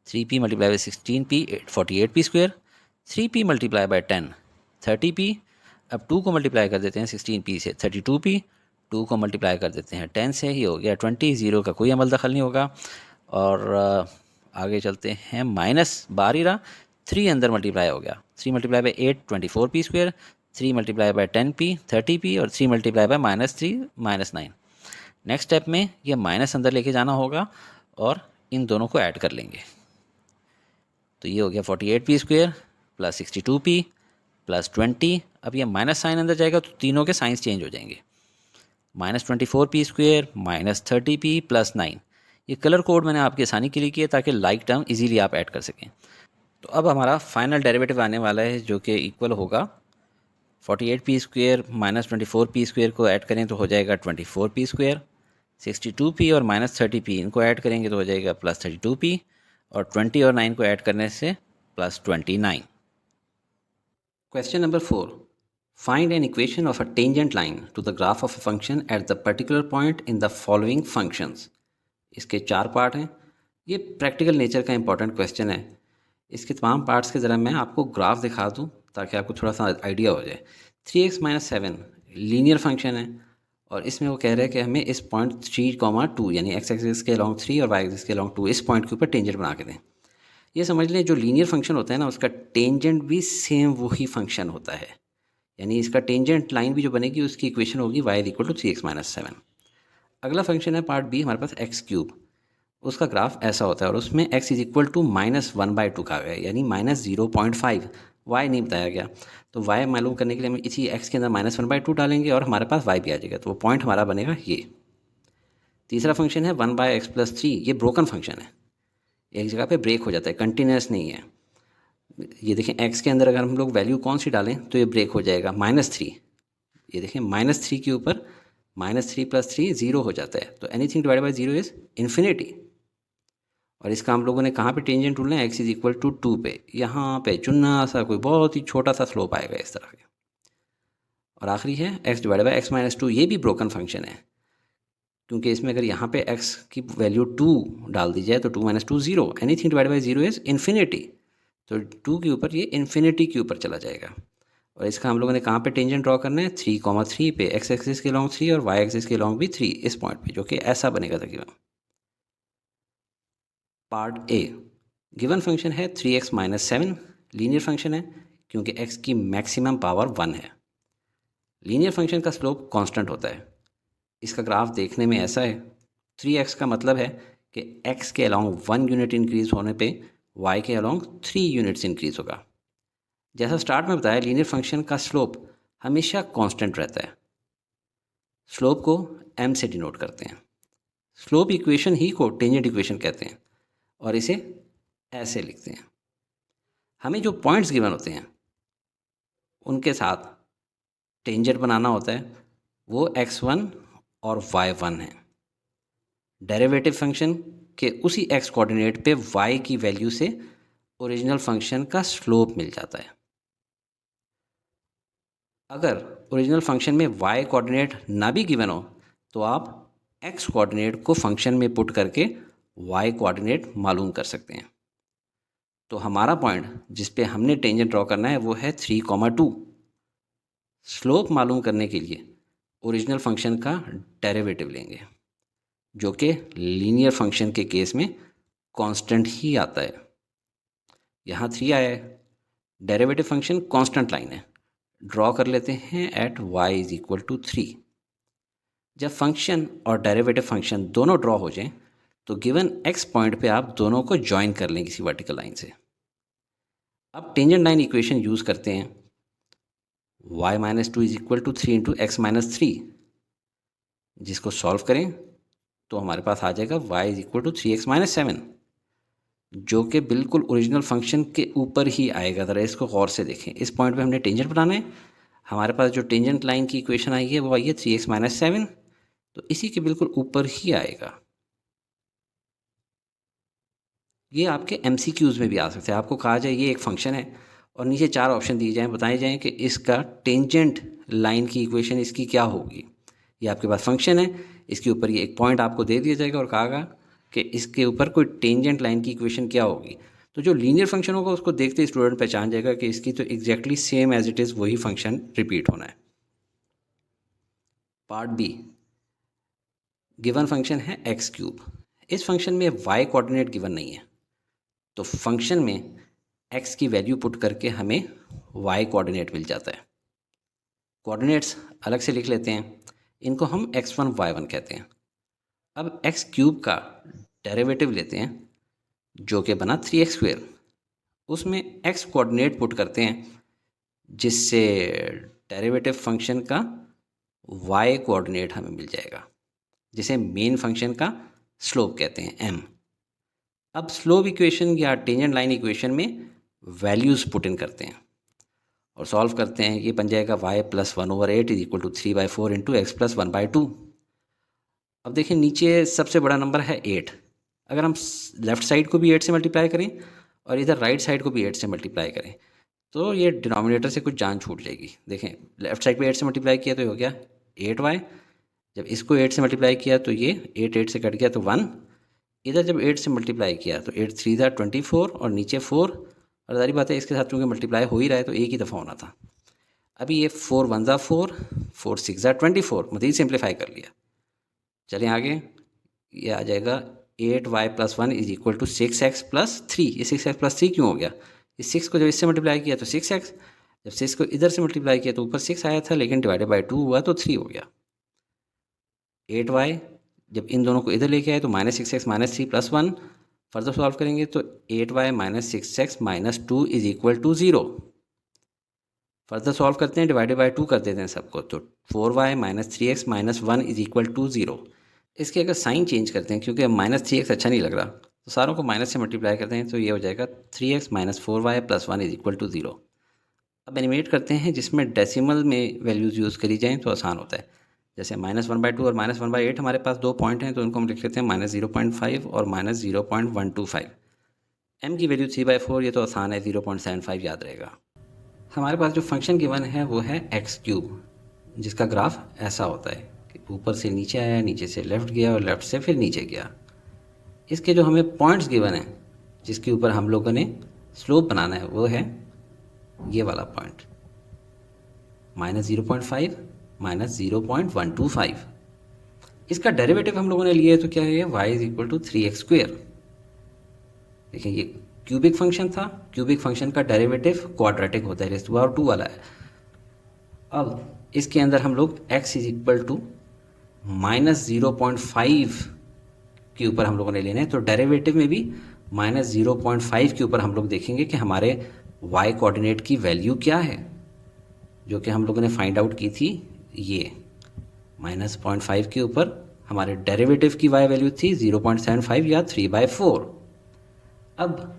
3p multiply by 16p 48p², 3p multiply by 10 30p। अब 2 को मल्टीप्लाई कर देते हैं 16p से 32p, 2 को मल्टीप्लाई कर देते हैं 10 से, ही हो गया 20, 0 का कोई अमल दखल नहीं होगा। और आगे चलते हैं, माइनस बाहर ही रहा, 3 अंदर मल्टीप्लाई हो गया, 3 multiply by 8 24p², 3 multiply by 10p 30p, और 3 मल्टीप्लाई बाई -3 -9। नेक्स्ट स्टेप में ये माइनस अंदर लेके जाना होगा और इन दोनों को ऐड कर लेंगे, तो ये हो गया 48p² + 62p + 20। अब ये माइनस साइन अंदर जाएगा तो तीनों के साइंस चेंज हो जाएंगे, -24p² -30p + 9। ये कलर कोड मैंने आपकी आसानी के लिए किया ताकि लाइक टर्म इजीली आप ऐड कर सकें। तो अब हमारा फाइनल डेरिवेटिव आने वाला है जो कि इक्वल होगा 48p² -24p² को ऐड करें तो हो जाएगा 24p², 62p और -30p इनको ऐड करेंगे तो हो जाएगा +32p, और 20 और 9 को ऐड करने से +29। Question number 4. Find an equation of a tangent line to the graph of a function at the particular point in the following functions. इसके 4 पार्ट हैं। ये प्रैक्टिकल नेचर का इंपॉर्टेंट क्वेश्चन है। इसके तमाम पार्ट्स के ज़रा मैं आपको ग्राफ दिखा दूँ ताकि आपको थोड़ा सा आइडिया हो जाए। 3x - 7 लीनियर फंक्शन है और इसमें वो कह रहे हैं कि हमें इस पॉइंट 3,2 यानी x एक्सिस के अलॉन्ग 3 और y एक्सिस के अलॉन्ग 2 इस पॉइंट के ऊपर टेंजेंट बना के दें। ये समझ लें जो लीनियर फंक्शन होता है ना उसका टेंजेंट भी सेम वही फंक्शन होता है, यानी इसका टेंजेंट लाइन भी जो बनेगी उसकी इक्वेशन होगी y = 3x - 7। अगला फंक्शन है पार्ट बी हमारे पास x3, उसका ग्राफ ऐसा होता है और उसमें x = -1/2 कहा गया है, यानी -0.5, y नहीं बताया गया। तो y मालूम करने के लिए हम इसी x के अंदर -1/2 डालेंगे और हमारे पास y भी आ जाएगा, तो वो पॉइंट हमारा बनेगा ये। तीसरा फंक्शन है 1/x + 3, ये ब्रोकन फंक्शन है, एक जगह पे ब्रेक हो जाता है, कंटिन्यूस नहीं है। ये देखें x के अंदर अगर हम लोग वैल्यू कौन सी डालें तो ये ब्रेक हो जाएगा -3। ये देखें -3 के ऊपर -3 + 3 0 हो जाता है, तो anything divided by 0 is infinity. और इसका हम लोगों ने कहाँ पे टेंजेंट ढूंढना है, x = 2 पे, यहाँ पे चुनना सा कोई बहुत ही छोटा सा स्लोप आएगा इस तरह के। और आखिरी है x / x - 2, ये भी ब्रोकन फंक्शन है क्योंकि इसमें अगर यहाँ पे x की वैल्यू 2 डाल दी जाए तो 2 - 2 0, anything divided by 0 is infinity. तो 2 के ऊपर ये इन्फिनिटी के ऊपर चला जाएगा। और इसका हम लोगों ने कहाँ पे टेंजेंट ड्रॉ करना है, 3,3 पे, एक्स एक्सिस के लॉन्ग 3 और वाई एक्सिस के लॉन्ग भी 3, इस पॉइंट पे, जो कि ऐसा बनेगा तकरीबन। पार्ट ए, गिवन फंक्शन है 3x - 7, लीनियर फंक्शन है क्योंकि x की मैक्सिमम पावर 1 है। लीनियर फंक्शन का स्लोप कांस्टेंट होता है। इसका ग्राफ देखने में ऐसा है, 3x का मतलब है कि x के अलॉन्ग 1 यूनिट इंक्रीज होने पे y के अलॉन्ग 3 यूनिट्स इंक्रीज होगा। जैसा स्टार्ट में बताया, लीनियर फंक्शन का स्लोप हमेशा कांस्टेंट रहता है। स्लोप को m से डिनोट करते हैं। स्लोप इक्वेशन ही को टेंजेंट इक्वेशन कहते हैं और इसे ऐसे लिखते हैं। हमें जो पॉइंट्स गिवन होते हैं उनके साथ टेंजेंट बनाना होता है, वो x1 और y1 है। डेरिवेटिव फंक्शन के उसी x कोऑर्डिनेट पे y की वैल्यू से ओरिजिनल फंक्शन का स्लोप मिल जाता है। अगर ओरिजिनल फंक्शन में y कोऑर्डिनेट ना भी गिवन हो तो आप x कोऑर्डिनेट को फंक्शन में पुट करके y कोऑर्डिनेट मालूम कर सकते हैं। तो हमारा पॉइंट जिस पे हमने टेंजेंट ड्रॉ करना है वो है 3,2। स्लोप मालूम करने के लिए ओरिजिनल फंक्शन का डेरिवेटिव लेंगे, जो कि लीनियर फंक्शन के केस में कांस्टेंट ही आता है। यहाँ 3 आया है, डेरिवेटिव फंक्शन कांस्टेंट लाइन है, ड्रॉ कर लेते हैं एट y = 3। जब फंक्शन और डेरिवेटिव फंक्शन दोनों ड्रॉ हो जाएं तो गिवन x पॉइंट पे आप दोनों को ज्वाइन कर लें किसी वर्टिकल लाइन से। अब टेंजेंट लाइन इक्वेशन यूज़ करते हैं, y - 2 = 3 × x - 3, जिसको सॉल्व करें तो हमारे पास आ जाएगा y = 3x - 7, जो कि बिल्कुल ओरिजिनल फंक्शन के ऊपर ही आएगा। ज़रा इसको गौर से देखें, इस पॉइंट पे हमने टेंजेंट बनाना है, हमारे पास जो टेंजेंट लाइन की इक्वेशन आई है वो आई है 3x - 7, तो इसी के बिल्कुल ऊपर ही आएगा। ये आपके MCQs में भी आ सकते हैं। आपको कहा जाए ये एक फंक्शन है और नीचे 4 ऑप्शन दिए जाएँ, बताए जाएँ कि इसका टेंजेंट लाइन की इक्वेशन इसकी क्या होगी। ये आपके पास फंक्शन है, इसके ऊपर ये एक पॉइंट आपको दे दिया जाएगा और कहा कि इसके ऊपर कोई टेंजेंट लाइन की इक्वेशन क्या होगी। तो जो लीनियर फंक्शन होगा उसको देखते ही स्टूडेंट पहचान जाएगा कि इसकी तो exactly same as it is वही फंक्शन रिपीट होना है। पार्ट बी, गिवन फंक्शन है x3। इस फंक्शन में y कोऑर्डिनेट गिवन नहीं है, तो फंक्शन में x की वैल्यू पुट करके हमें y कोऑर्डिनेट मिल जाता है। कोऑर्डिनेट्स अलग से लिख लेते हैं, इनको हम x1 y1 कहते हैं। अब x³ का डेरिवेटिव लेते हैं जो कि बना 3x²। उसमें x कोऑर्डिनेट पुट करते हैं जिससे डेरिवेटिव फंक्शन का y कोऑर्डिनेट हमें मिल जाएगा, जिसे मेन फंक्शन का स्लोप कहते हैं m। अब स्लोप इक्वेशन या टेंजेंट लाइन इक्वेशन में वैल्यूज़ पुट इन करते हैं और सॉल्व करते हैं। ये बन जाएगा y + 1/8 = 3/4 × x + 1/2। अब देखिए नीचे सबसे बड़ा नंबर है 8। अगर हम लेफ़्ट साइड को भी 8 से मल्टीप्लाई करें और इधर राइट साइड को भी 8 से मल्टीप्लाई करें तो ये डिनोमिनेटर से कुछ जान छूट जाएगी। देखें, लेफ़्ट साइड पे 8 से मल्टीप्लाई किया तो ये हो गया 8y, जब इसको 8 से मल्टीप्लाई किया तो ये 8 से कट गया तो 1, इधर जब 8 से मल्टीप्लाई किया तो 8 3 था 24 और नीचे 4, और जारी बात है इसके साथ क्योंकि मल्टीप्लाई हो ही रहा है तो एक ही दफ़ा होना था। अभी ये 4 1 ज़ा 4, 4 6 ज़ा 24, मज़ीद सिंप्लीफाई कर लिया। चलें आगे, ये आ जाएगा 8y + 1 = 6x + 3। ये 6x + 3 क्यों हो गया? इस 6 को जब इससे मल्टीप्लाई किया तो 6x, जब 6 को इधर से मल्टीप्लाई किया तो ऊपर 6 आया था लेकिन डिवाइडेड बाई 2 हुआ तो 3 हो गया। 8y जब इन दोनों को इधर लेके आए तो -6x - 3 + 1, फर्दर सॉल्व करेंगे तो 8y - 6x - 2 = 0। फर्दर सॉल्व करते हैं, डिवाइडेड बाई 2 कर देते हैं सबको, तो 4y - 3x - 1 = 0। इसके अगर साइन चेंज करते हैं क्योंकि -3x अच्छा नहीं लग रहा तो सारों को माइनस से मल्टीप्लाई करते हैं तो ये हो जाएगा 3x - 4y + 1 = 0। अब एनिमेट करते हैं जिसमें डेसिमल में वैल्यूज़ यूज़ करी जाएँ तो आसान होता है। जैसे -1/2 और -1/8 हमारे पास 2 पॉइंट हैं तो उनको हम लिख लेते हैं -0.5 और -0.125। m की वैल्यू 3/4, ये तो आसान है, 0.75 याद रहेगा। हमारे पास जो फंक्शन गिवन है वो है x3, जिसका ग्राफ ऐसा होता है कि ऊपर से नीचे आया, नीचे से लेफ़्ट गया और लेफ़्ट से फिर नीचे गया। इसके जो हमें पॉइंट्स गिवन हैं जिसके ऊपर हम लोगों ने स्लोप बनाना है वो है ये वाला पॉइंट -0.5 -0.125। इसका डेरिवेटिव हम लोगों ने लिया है तो क्या है y = 3x²। देखिए ये क्यूबिक फंक्शन था, क्यूबिक फंक्शन का डेरिवेटिव क्वाड्रेटिक होता है, ⁻² वाला है। अब इसके अंदर हम लोग x = -0.5 के ऊपर हम लोगों ने लेना है, तो डेरिवेटिव में भी -0.5 के ऊपर हम लोग देखेंगे कि हमारे y कोऑर्डिनेट की वैल्यू क्या है, जो कि हम लोगों ने फाइंड आउट की थी। ये -0.5 के ऊपर हमारे डेरिवेटिव की y वैल्यू थी 0.75 या 3/4। अब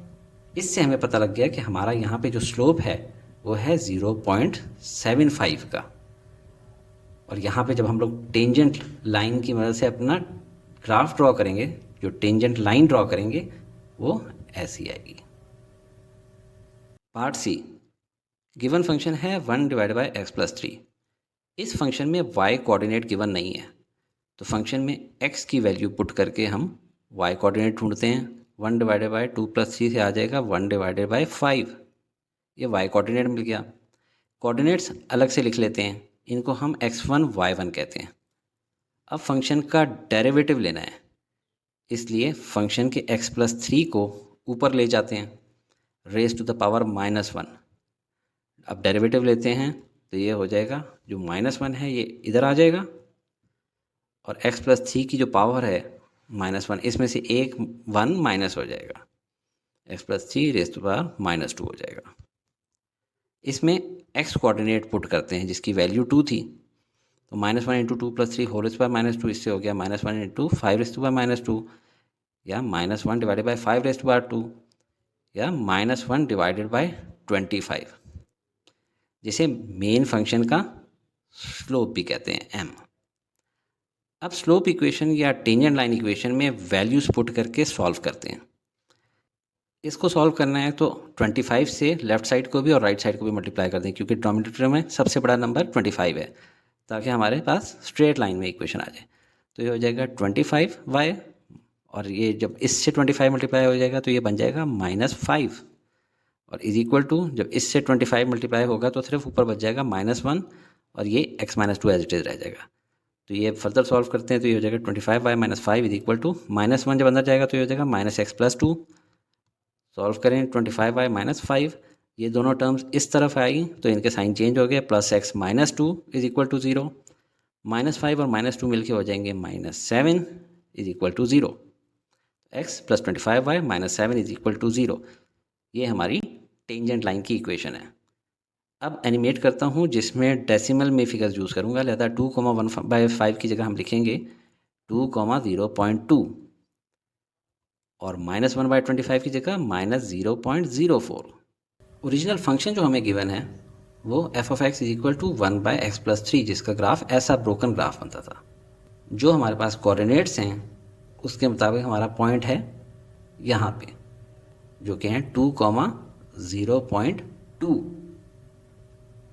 इससे हमें पता लग गया कि हमारा यहाँ पे जो स्लोप है वो है 0.75 का। और यहाँ पे जब हम लोग टेंजेंट लाइन की मदद से अपना ग्राफ ड्रॉ करेंगे, जो टेंजेंट लाइन ड्रॉ करेंगे वो ऐसी आएगी। पार्ट सी, गिवन फंक्शन है 1/x+3। इस फंक्शन में y कोऑर्डिनेट गिवन नहीं है, तो फंक्शन में x की वैल्यू पुट करके हम y कोऑर्डिनेट ढूंढते हैं। 1/2+3 से आ जाएगा 1/5। ये y कोऑर्डिनेट मिल गया। कोऑर्डिनेट्स अलग से लिख लेते हैं, इनको हम x1 y1 कहते हैं। अब फंक्शन का डेरिवेटिव लेना है, इसलिए फंक्शन के x+3 को ऊपर ले जाते हैं raised to the power -1। अब डेरिवेटिव लेते हैं तो ये हो जाएगा, जो -1 है ये इधर आ जाएगा और x+3 की जो पावर है -1, इसमें से एक 1 माइनस हो जाएगा, x+3 raised to the power -2 हो जाएगा। इसमें x कोऑर्डिनेट पुट करते हैं जिसकी वैल्यू 2 थी, तो -1 × 2 + 3 होल स्क्वायर -2, इससे हो गया -1 × 5 -2 या -1/5 या -1/25, जिसे मेन फंक्शन का स्लोप भी कहते हैं m। अब स्लोप इक्वेशन या टेंजेंट लाइन इक्वेशन में वैल्यूज़ पुट करके सॉल्व करते हैं। इसको सॉल्व करना है तो 25 से लेफ़्ट साइड को भी और राइट साइड को भी मल्टीप्लाई कर दें, क्योंकि डिनोमिनेटर में सबसे बड़ा नंबर 25 है, ताकि हमारे पास स्ट्रेट लाइन में इक्वेशन आ जाए। तो ये हो जाएगा 25y, और ये जब इससे 25 मल्टीप्लाई हो जाएगा तो ये बन जाएगा -5, और इज इक्वल टू जब इससे 25 मल्टीप्लाई होगा तो सिर्फ ऊपर बच जाएगा -1, और ये x-2 एज इट इज़ रह जाएगा। तो ये फर्दर सॉल्व करते हैं तो ये हो जाएगा 25y - 5 इज इक्वल टू -1 जब अंदर जाएगा तो ये हो जाएगा -x+2। सॉल्व करें 25y - 5, ये दोनों टर्म्स इस तरफ आएगी तो इनके साइन चेंज हो गए, +x - 2 इज इक्वल टू 0, -5 और -2 मिलके हो जाएंगे -7 is equal to 0। x + 25y - 7 is equal to 0। ये हमारी टेंजेंट लाइन की इक्वेशन है। अब एनिमेट करता हूँ जिसमें डेसिमल में फिगर्स यूज़ करूँगा, लिहाजा 2,1/5 की जगह हम लिखेंगे 2,0.2 और -1/25 की जगह -0.04। ओरिजिनल फंक्शन जो हमें गिवन है वो f(x) = 1/x+3, जिसका ग्राफ ऐसा ब्रोकन ग्राफ बनता था। जो हमारे पास कोऑर्डिनेट्स हैं उसके मुताबिक हमारा पॉइंट है यहाँ पे, जो कि हैं 2,0.2।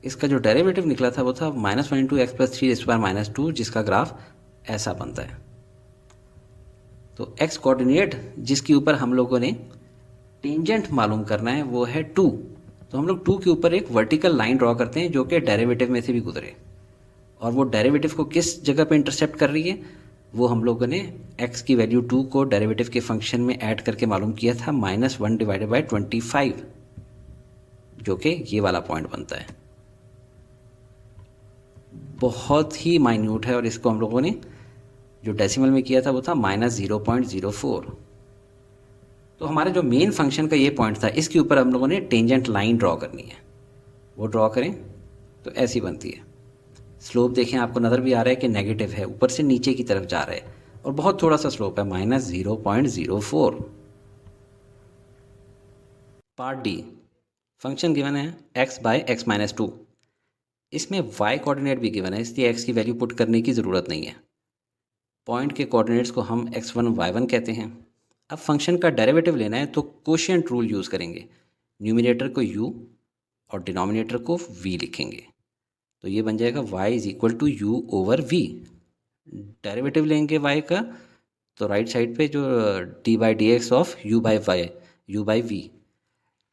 इसका जो डेरिवेटिव निकला था वो था -1 × x+3 - 2, जिसका ग्राफ ऐसा बनता है। तो x कोऑर्डिनेट जिसके ऊपर हम लोगों ने टेंजेंट मालूम करना है वो है 2, तो हम लोग 2 के ऊपर एक वर्टिकल लाइन ड्रॉ करते हैं जो कि डेरिवेटिव में से भी गुजरे, और वो डेरिवेटिव को किस जगह पे इंटरसेप्ट कर रही है वो हम लोगों ने x की वैल्यू 2 को डेरिवेटिव के फंक्शन में ऐड करके मालूम किया था -1/25, जो कि ये वाला पॉइंट बनता है। बहुत ही माइन्यूट है, और इसको हम लोगों ने जो डेसिमल में किया था वो था -0.04। तो हमारा जो मेन फंक्शन का ये पॉइंट था, इसके ऊपर हम लोगों ने टेंजेंट लाइन ड्रॉ करनी है। वो ड्रॉ करें तो ऐसी बनती है। स्लोप देखें, आपको नज़र भी आ रहा है कि नेगेटिव है, ऊपर से नीचे की तरफ जा रहा है, और बहुत थोड़ा सा स्लोप है -0.04। पार्ट डी, फंक्शन गिवन है x/x-2। इसमें y कोऑर्डिनेट भी गिवन है, इसलिए x की वैल्यू पुट करने की ज़रूरत नहीं है। पॉइंट के कोऑर्डिनेट्स को हम x1 y1 कहते हैं। अब फंक्शन का डेरिवेटिव लेना है तो कोशिएंट रूल यूज़ करेंगे, न्यूमरेटर को u और डिनोमिनेटर को v लिखेंगे, तो ये बन जाएगा y = u/v। डेरिवेटिव लेंगे y का तो राइट साइड पे जो d/dx ऑफ u/v,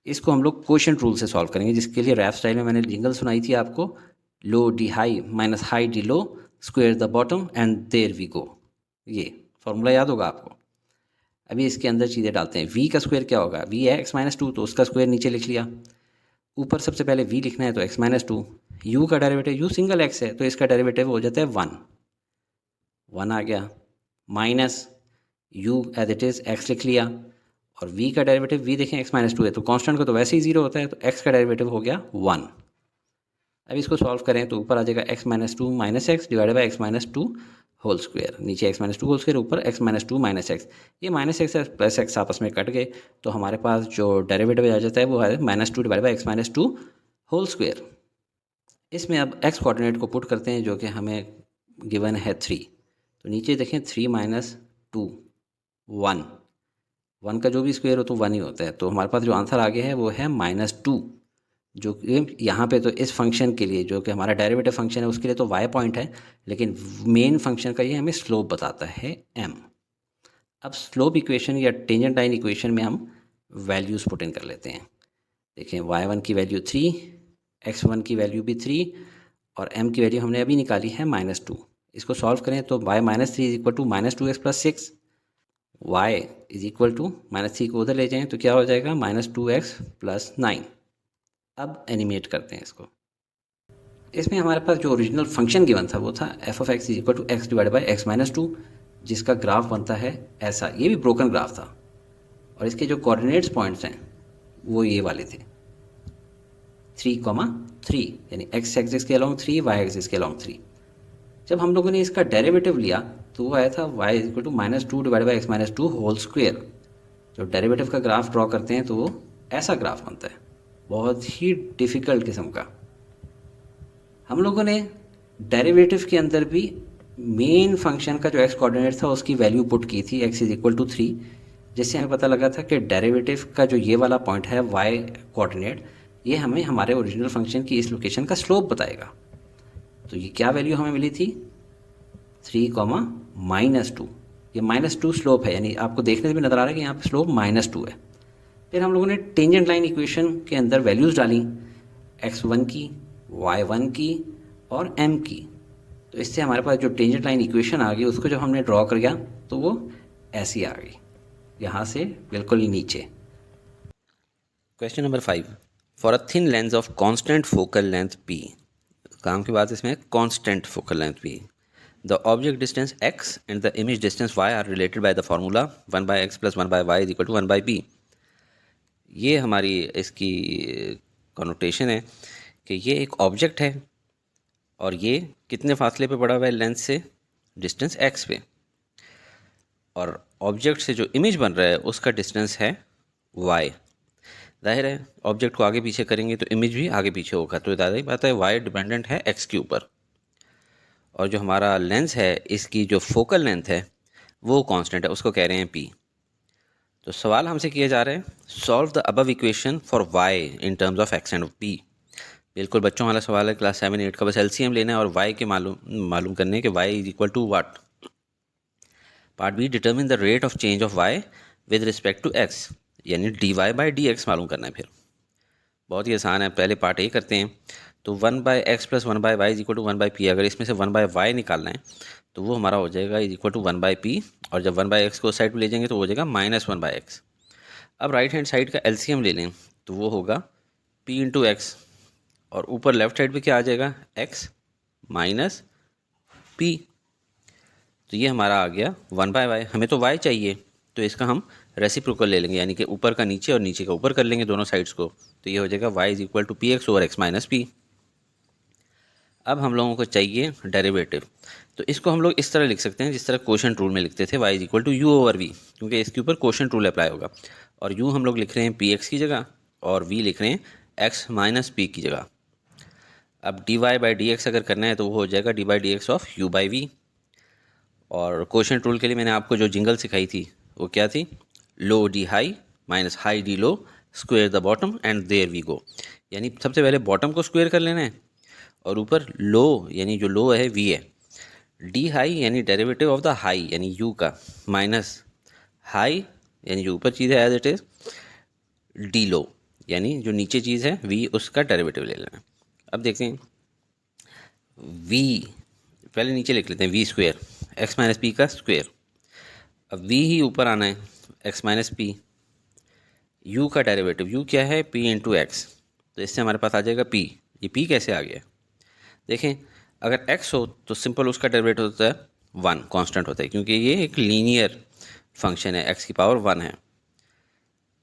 इसको हम लोग क्वोशंट रूल से सॉल्व करेंगे, जिसके लिए रैप स्टाइल में मैंने जिंगल सुनाई थी आपको, low d high minus high d low square the bottom and there we go. ये फॉर्मूला याद होगा आपको। अभी इसके अंदर चीज़ें डालते हैं। v का स्क्वायर क्या होगा, v है x-2, तो उसका स्क्वायर नीचे लिख लिया। ऊपर सबसे पहले v लिखना है तो x-2, u का डेरिवेटिव, u सिंगल x है तो इसका डेरिवेटिव हो जाता है 1 आ गया, minus u as it is x लिख लिया, और v का डेरिवेटिव, v देखें x-2 है तो कांस्टेंट को तो वैसे ही 0 होता है, तो x का डेरिवेटिव हो गया 1। अब इसको सॉल्व करें तो ऊपर आ जाएगा x-2 minus x divided by x-2 whole square, नीचे x-2 होल स्क्वायर, ऊपर x-2 माइनस एक्स। ये माइनस एक्स प्लस एक्स आपस में कट गए, तो हमारे पास जो डेरिवेटिव आ जाता है वो है -2 divide by x-2 whole square. इसमें अब x कोऑर्डिनेट को पुट करते हैं जो कि हमें गिवन है 3, तो नीचे देखें 3 माइनस 2 1 का जो भी स्क्वायर हो तो 1 ही होता है, तो हमारे पास जो आंसर आ गया है वो है -2, जो कि यहाँ पे तो इस फंक्शन के लिए जो कि हमारा डेरिवेटिव फंक्शन है उसके लिए तो y पॉइंट है, लेकिन मेन फंक्शन का ये हमें स्लोप बताता है m। अब स्लोप इक्वेशन या टेंजेंट लाइन इक्वेशन में हम वैल्यूज़ पुट इन कर लेते हैं। देखें y1 की वैल्यू 3, x1 की वैल्यू भी 3, और m की वैल्यू हमने अभी निकाली है -2। इसको सॉल्व करें तो y -3 is equal to -2x plus 6, y is equal to -3 को उधर ले जाएँ तो क्या हो जाएगा -2x प्लस 9। अब एनिमेट करते हैं इसको। इसमें हमारे पास जो ओरिजिनल फंक्शन गिवन था वो था f(x) is equal to x divide by x-2, जिसका ग्राफ बनता है ऐसा। ये भी ब्रोकन ग्राफ था और इसके जो कोऑर्डिनेट्स पॉइंट्स हैं वो ये वाले थे 3,3, यानी x एक्सिस के अलॉन्ग 3, y एक्सिस के अलॉन्ग 3। जब हम लोगों ने इसका डेरिवेटिव लिया तो वो आया था y is equal to -2 divide by x-2 whole square. जो डेरिवेटिव का ग्राफ ड्रॉ करते हैं तो वो ऐसा ग्राफ बनता है, बहुत ही डिफ़िकल्ट किस्म का। हम लोगों ने डेरिवेटिव के अंदर भी मेन फंक्शन का जो x कोऑर्डिनेट था उसकी वैल्यू पुट की थी, x इज इक्वल टू 3, जिससे हमें पता लगा था कि डेरिवेटिव का जो ये वाला पॉइंट है y कोऑर्डिनेट, ये हमें हमारे ओरिजिनल फंक्शन की इस लोकेशन का स्लोप बताएगा। तो ये क्या वैल्यू हमें मिली थी 3, -2। ये -2 स्लोप है, यानी आपको देखने से भी नज़र आ रहा है कि यहाँ पे स्लोप -2 है। फिर हम लोगों ने टेंजेंट लाइन इक्वेशन के अंदर वैल्यूज़ डाली, x1 की, y1 की और m की, तो इससे हमारे पास जो टेंजेंट लाइन इक्वेशन आ गई उसको जब हमने ड्रॉ कर गया तो वो ऐसी आ गई, यहाँ से बिल्कुल ही नीचे। Question number 5, for a thin lens of constant focal length p, काम की बात इसमें constant focal length p, the object distance x and the image distance y are related by the formula 1/x plus 1/y is equal to 1/p। ये हमारी इसकी कनोटेशन है कि ये एक ऑब्जेक्ट है और ये कितने फासले पे पड़ा हुआ है लेंस से, डिस्टेंस x पे, और ऑब्जेक्ट से जो इमेज बन रहा है उसका डिस्टेंस है y। जाहिर है ऑब्जेक्ट को आगे पीछे करेंगे तो इमेज भी आगे पीछे होगा, तो ज़्यादा ही बात है y डिपेंडेंट है x के ऊपर, और जो हमारा लेंस है इसकी जो फोकल लेंथ है वो कांस्टेंट है, उसको कह रहे हैं p। तो सवाल हमसे किया जा रहा है solve the above equation for y in terms of x and p। बिल्कुल बच्चों वाला सवाल है, क्लास 7-8 का, बस LCM लेना है और y के मालूम करने कि y is equal to what. Part B, determine the rate of change of y with respect to x, यानी dy/dx मालूम करना है। फिर बहुत ही आसान है, पहले पार्ट ए करते हैं। तो 1/x plus 1/y is equal to 1/p, अगर इसमें से 1/y निकालना है तो वो हमारा हो जाएगा इज इक्वल टू 1/p, और जब 1/x को साइड पे ले जाएंगे तो हो जाएगा -1/x। अब राइट हैंड साइड का LCM ले लें तो वो होगा p इंटू एक्स, और ऊपर लेफ्ट साइड पे क्या आ जाएगा x माइनस p, तो ये हमारा आ गया 1/y। हमें तो y चाहिए तो इसका हम रेसिप्रोकल ले लेंगे, यानी कि ऊपर का नीचे और नीचे का ऊपर कर लेंगे दोनों साइड्स को, तो ये हो जाएगा y is equal to px over x minus p। अब हम लोगों को चाहिए डेरिवेटिव, तो इसको हम लोग इस तरह लिख सकते हैं जिस तरह क्वोशंट रूल में लिखते थे, y is equal to u over v, क्योंकि इसके ऊपर क्वोशंट रूल अप्लाई होगा, और u हम लोग लिख रहे हैं px की जगह और v लिख रहे हैं x माइनस p की जगह। अब dy/dx अगर करना है तो वो हो जाएगा dy/dx ऑफ u/v, और क्वोशंट रूल के लिए मैंने आपको जो जिंगल सिखाई थी वो क्या थी, low d high minus high d low square the bottom and there we go, यानी सबसे पहले बॉटम को स्क्वायर कर लेना है और ऊपर लो यानी जो लो है v है, डी हाई यानी डेरिवेटिव ऑफ द हाई यानी u का, माइनस हाई यानी जो ऊपर चीज़ है एज इट इज़ डी लो यानी जो नीचे चीज़ है v, उसका डेरिवेटिव ले लेना। अब देखते हैं v, पहले नीचे लिख लेते हैं v square, x minus P का स्क्वेयर। अब v ही ऊपर आना है, x माइनस पी, u का डेरिवेटिव, u क्या है, p इंटू एक्स, तो इससे हमारे पास आ जाएगा p। ये p कैसे आ गया, देखें अगर x हो तो सिंपल उसका डेरिवेटिव होता है 1, कांस्टेंट होता है, क्योंकि ये एक लीनियर फंक्शन है, x की पावर 1 है।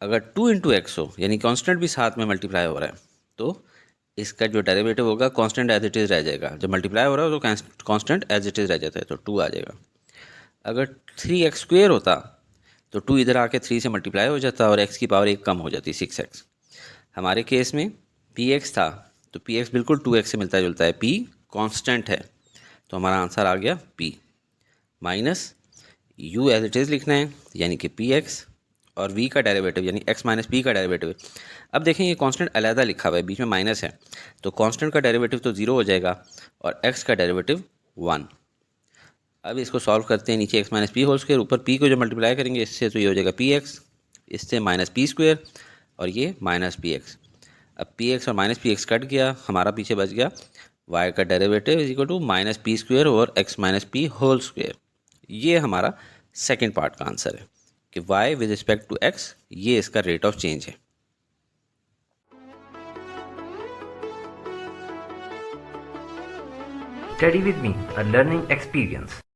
अगर 2 इंटू एक्स हो, यानी कांस्टेंट भी साथ में मल्टीप्लाई हो रहा है, तो इसका जो डेरिवेटिव होगा कांस्टेंट एज इट इज़ रह जाएगा। जब मल्टीप्लाई हो रहा है तो कांस्टेंट एज इट इज़ रह जाता है, तो 2 आ जाएगा। अगर 3x स्क्वेयर होता तो 2 इधर आके 3 से मल्टीप्लाई हो जाता और x की पावर 1 कम हो जाती, 6x। हमारे केस में px था, तो px बिल्कुल 2x से मिलता जुलता है, p कांस्टेंट है, तो हमारा आंसर आ गया p minus u as it is लिखना है, यानी कि px, और v का डेरिवेटिव यानी x माइनस पी का डेरिवेटिव। अब देखें ये कांस्टेंट अलहदा लिखा हुआ है, बीच में माइनस है, तो कांस्टेंट का डेरिवेटिव तो 0 हो जाएगा और x का डेरिवेटिव 1। अब इसको सॉल्व करते हैं, नीचे x minus p whole square, ऊपर p को जो मल्टीप्लाई करेंगे इससे, तो ये हो जाएगा px, इससे माइनस पी स्क्वायर और ये माइनस px। अब px और माइनस px कट गया, हमारा पीछे बच गया y का derivative is equal to minus p square और x minus p whole square. ये हमारा सेकेंड पार्ट का आंसर है कि y with respect to x, ये इसका रेट ऑफ चेंज है। Study with me, a learning experience.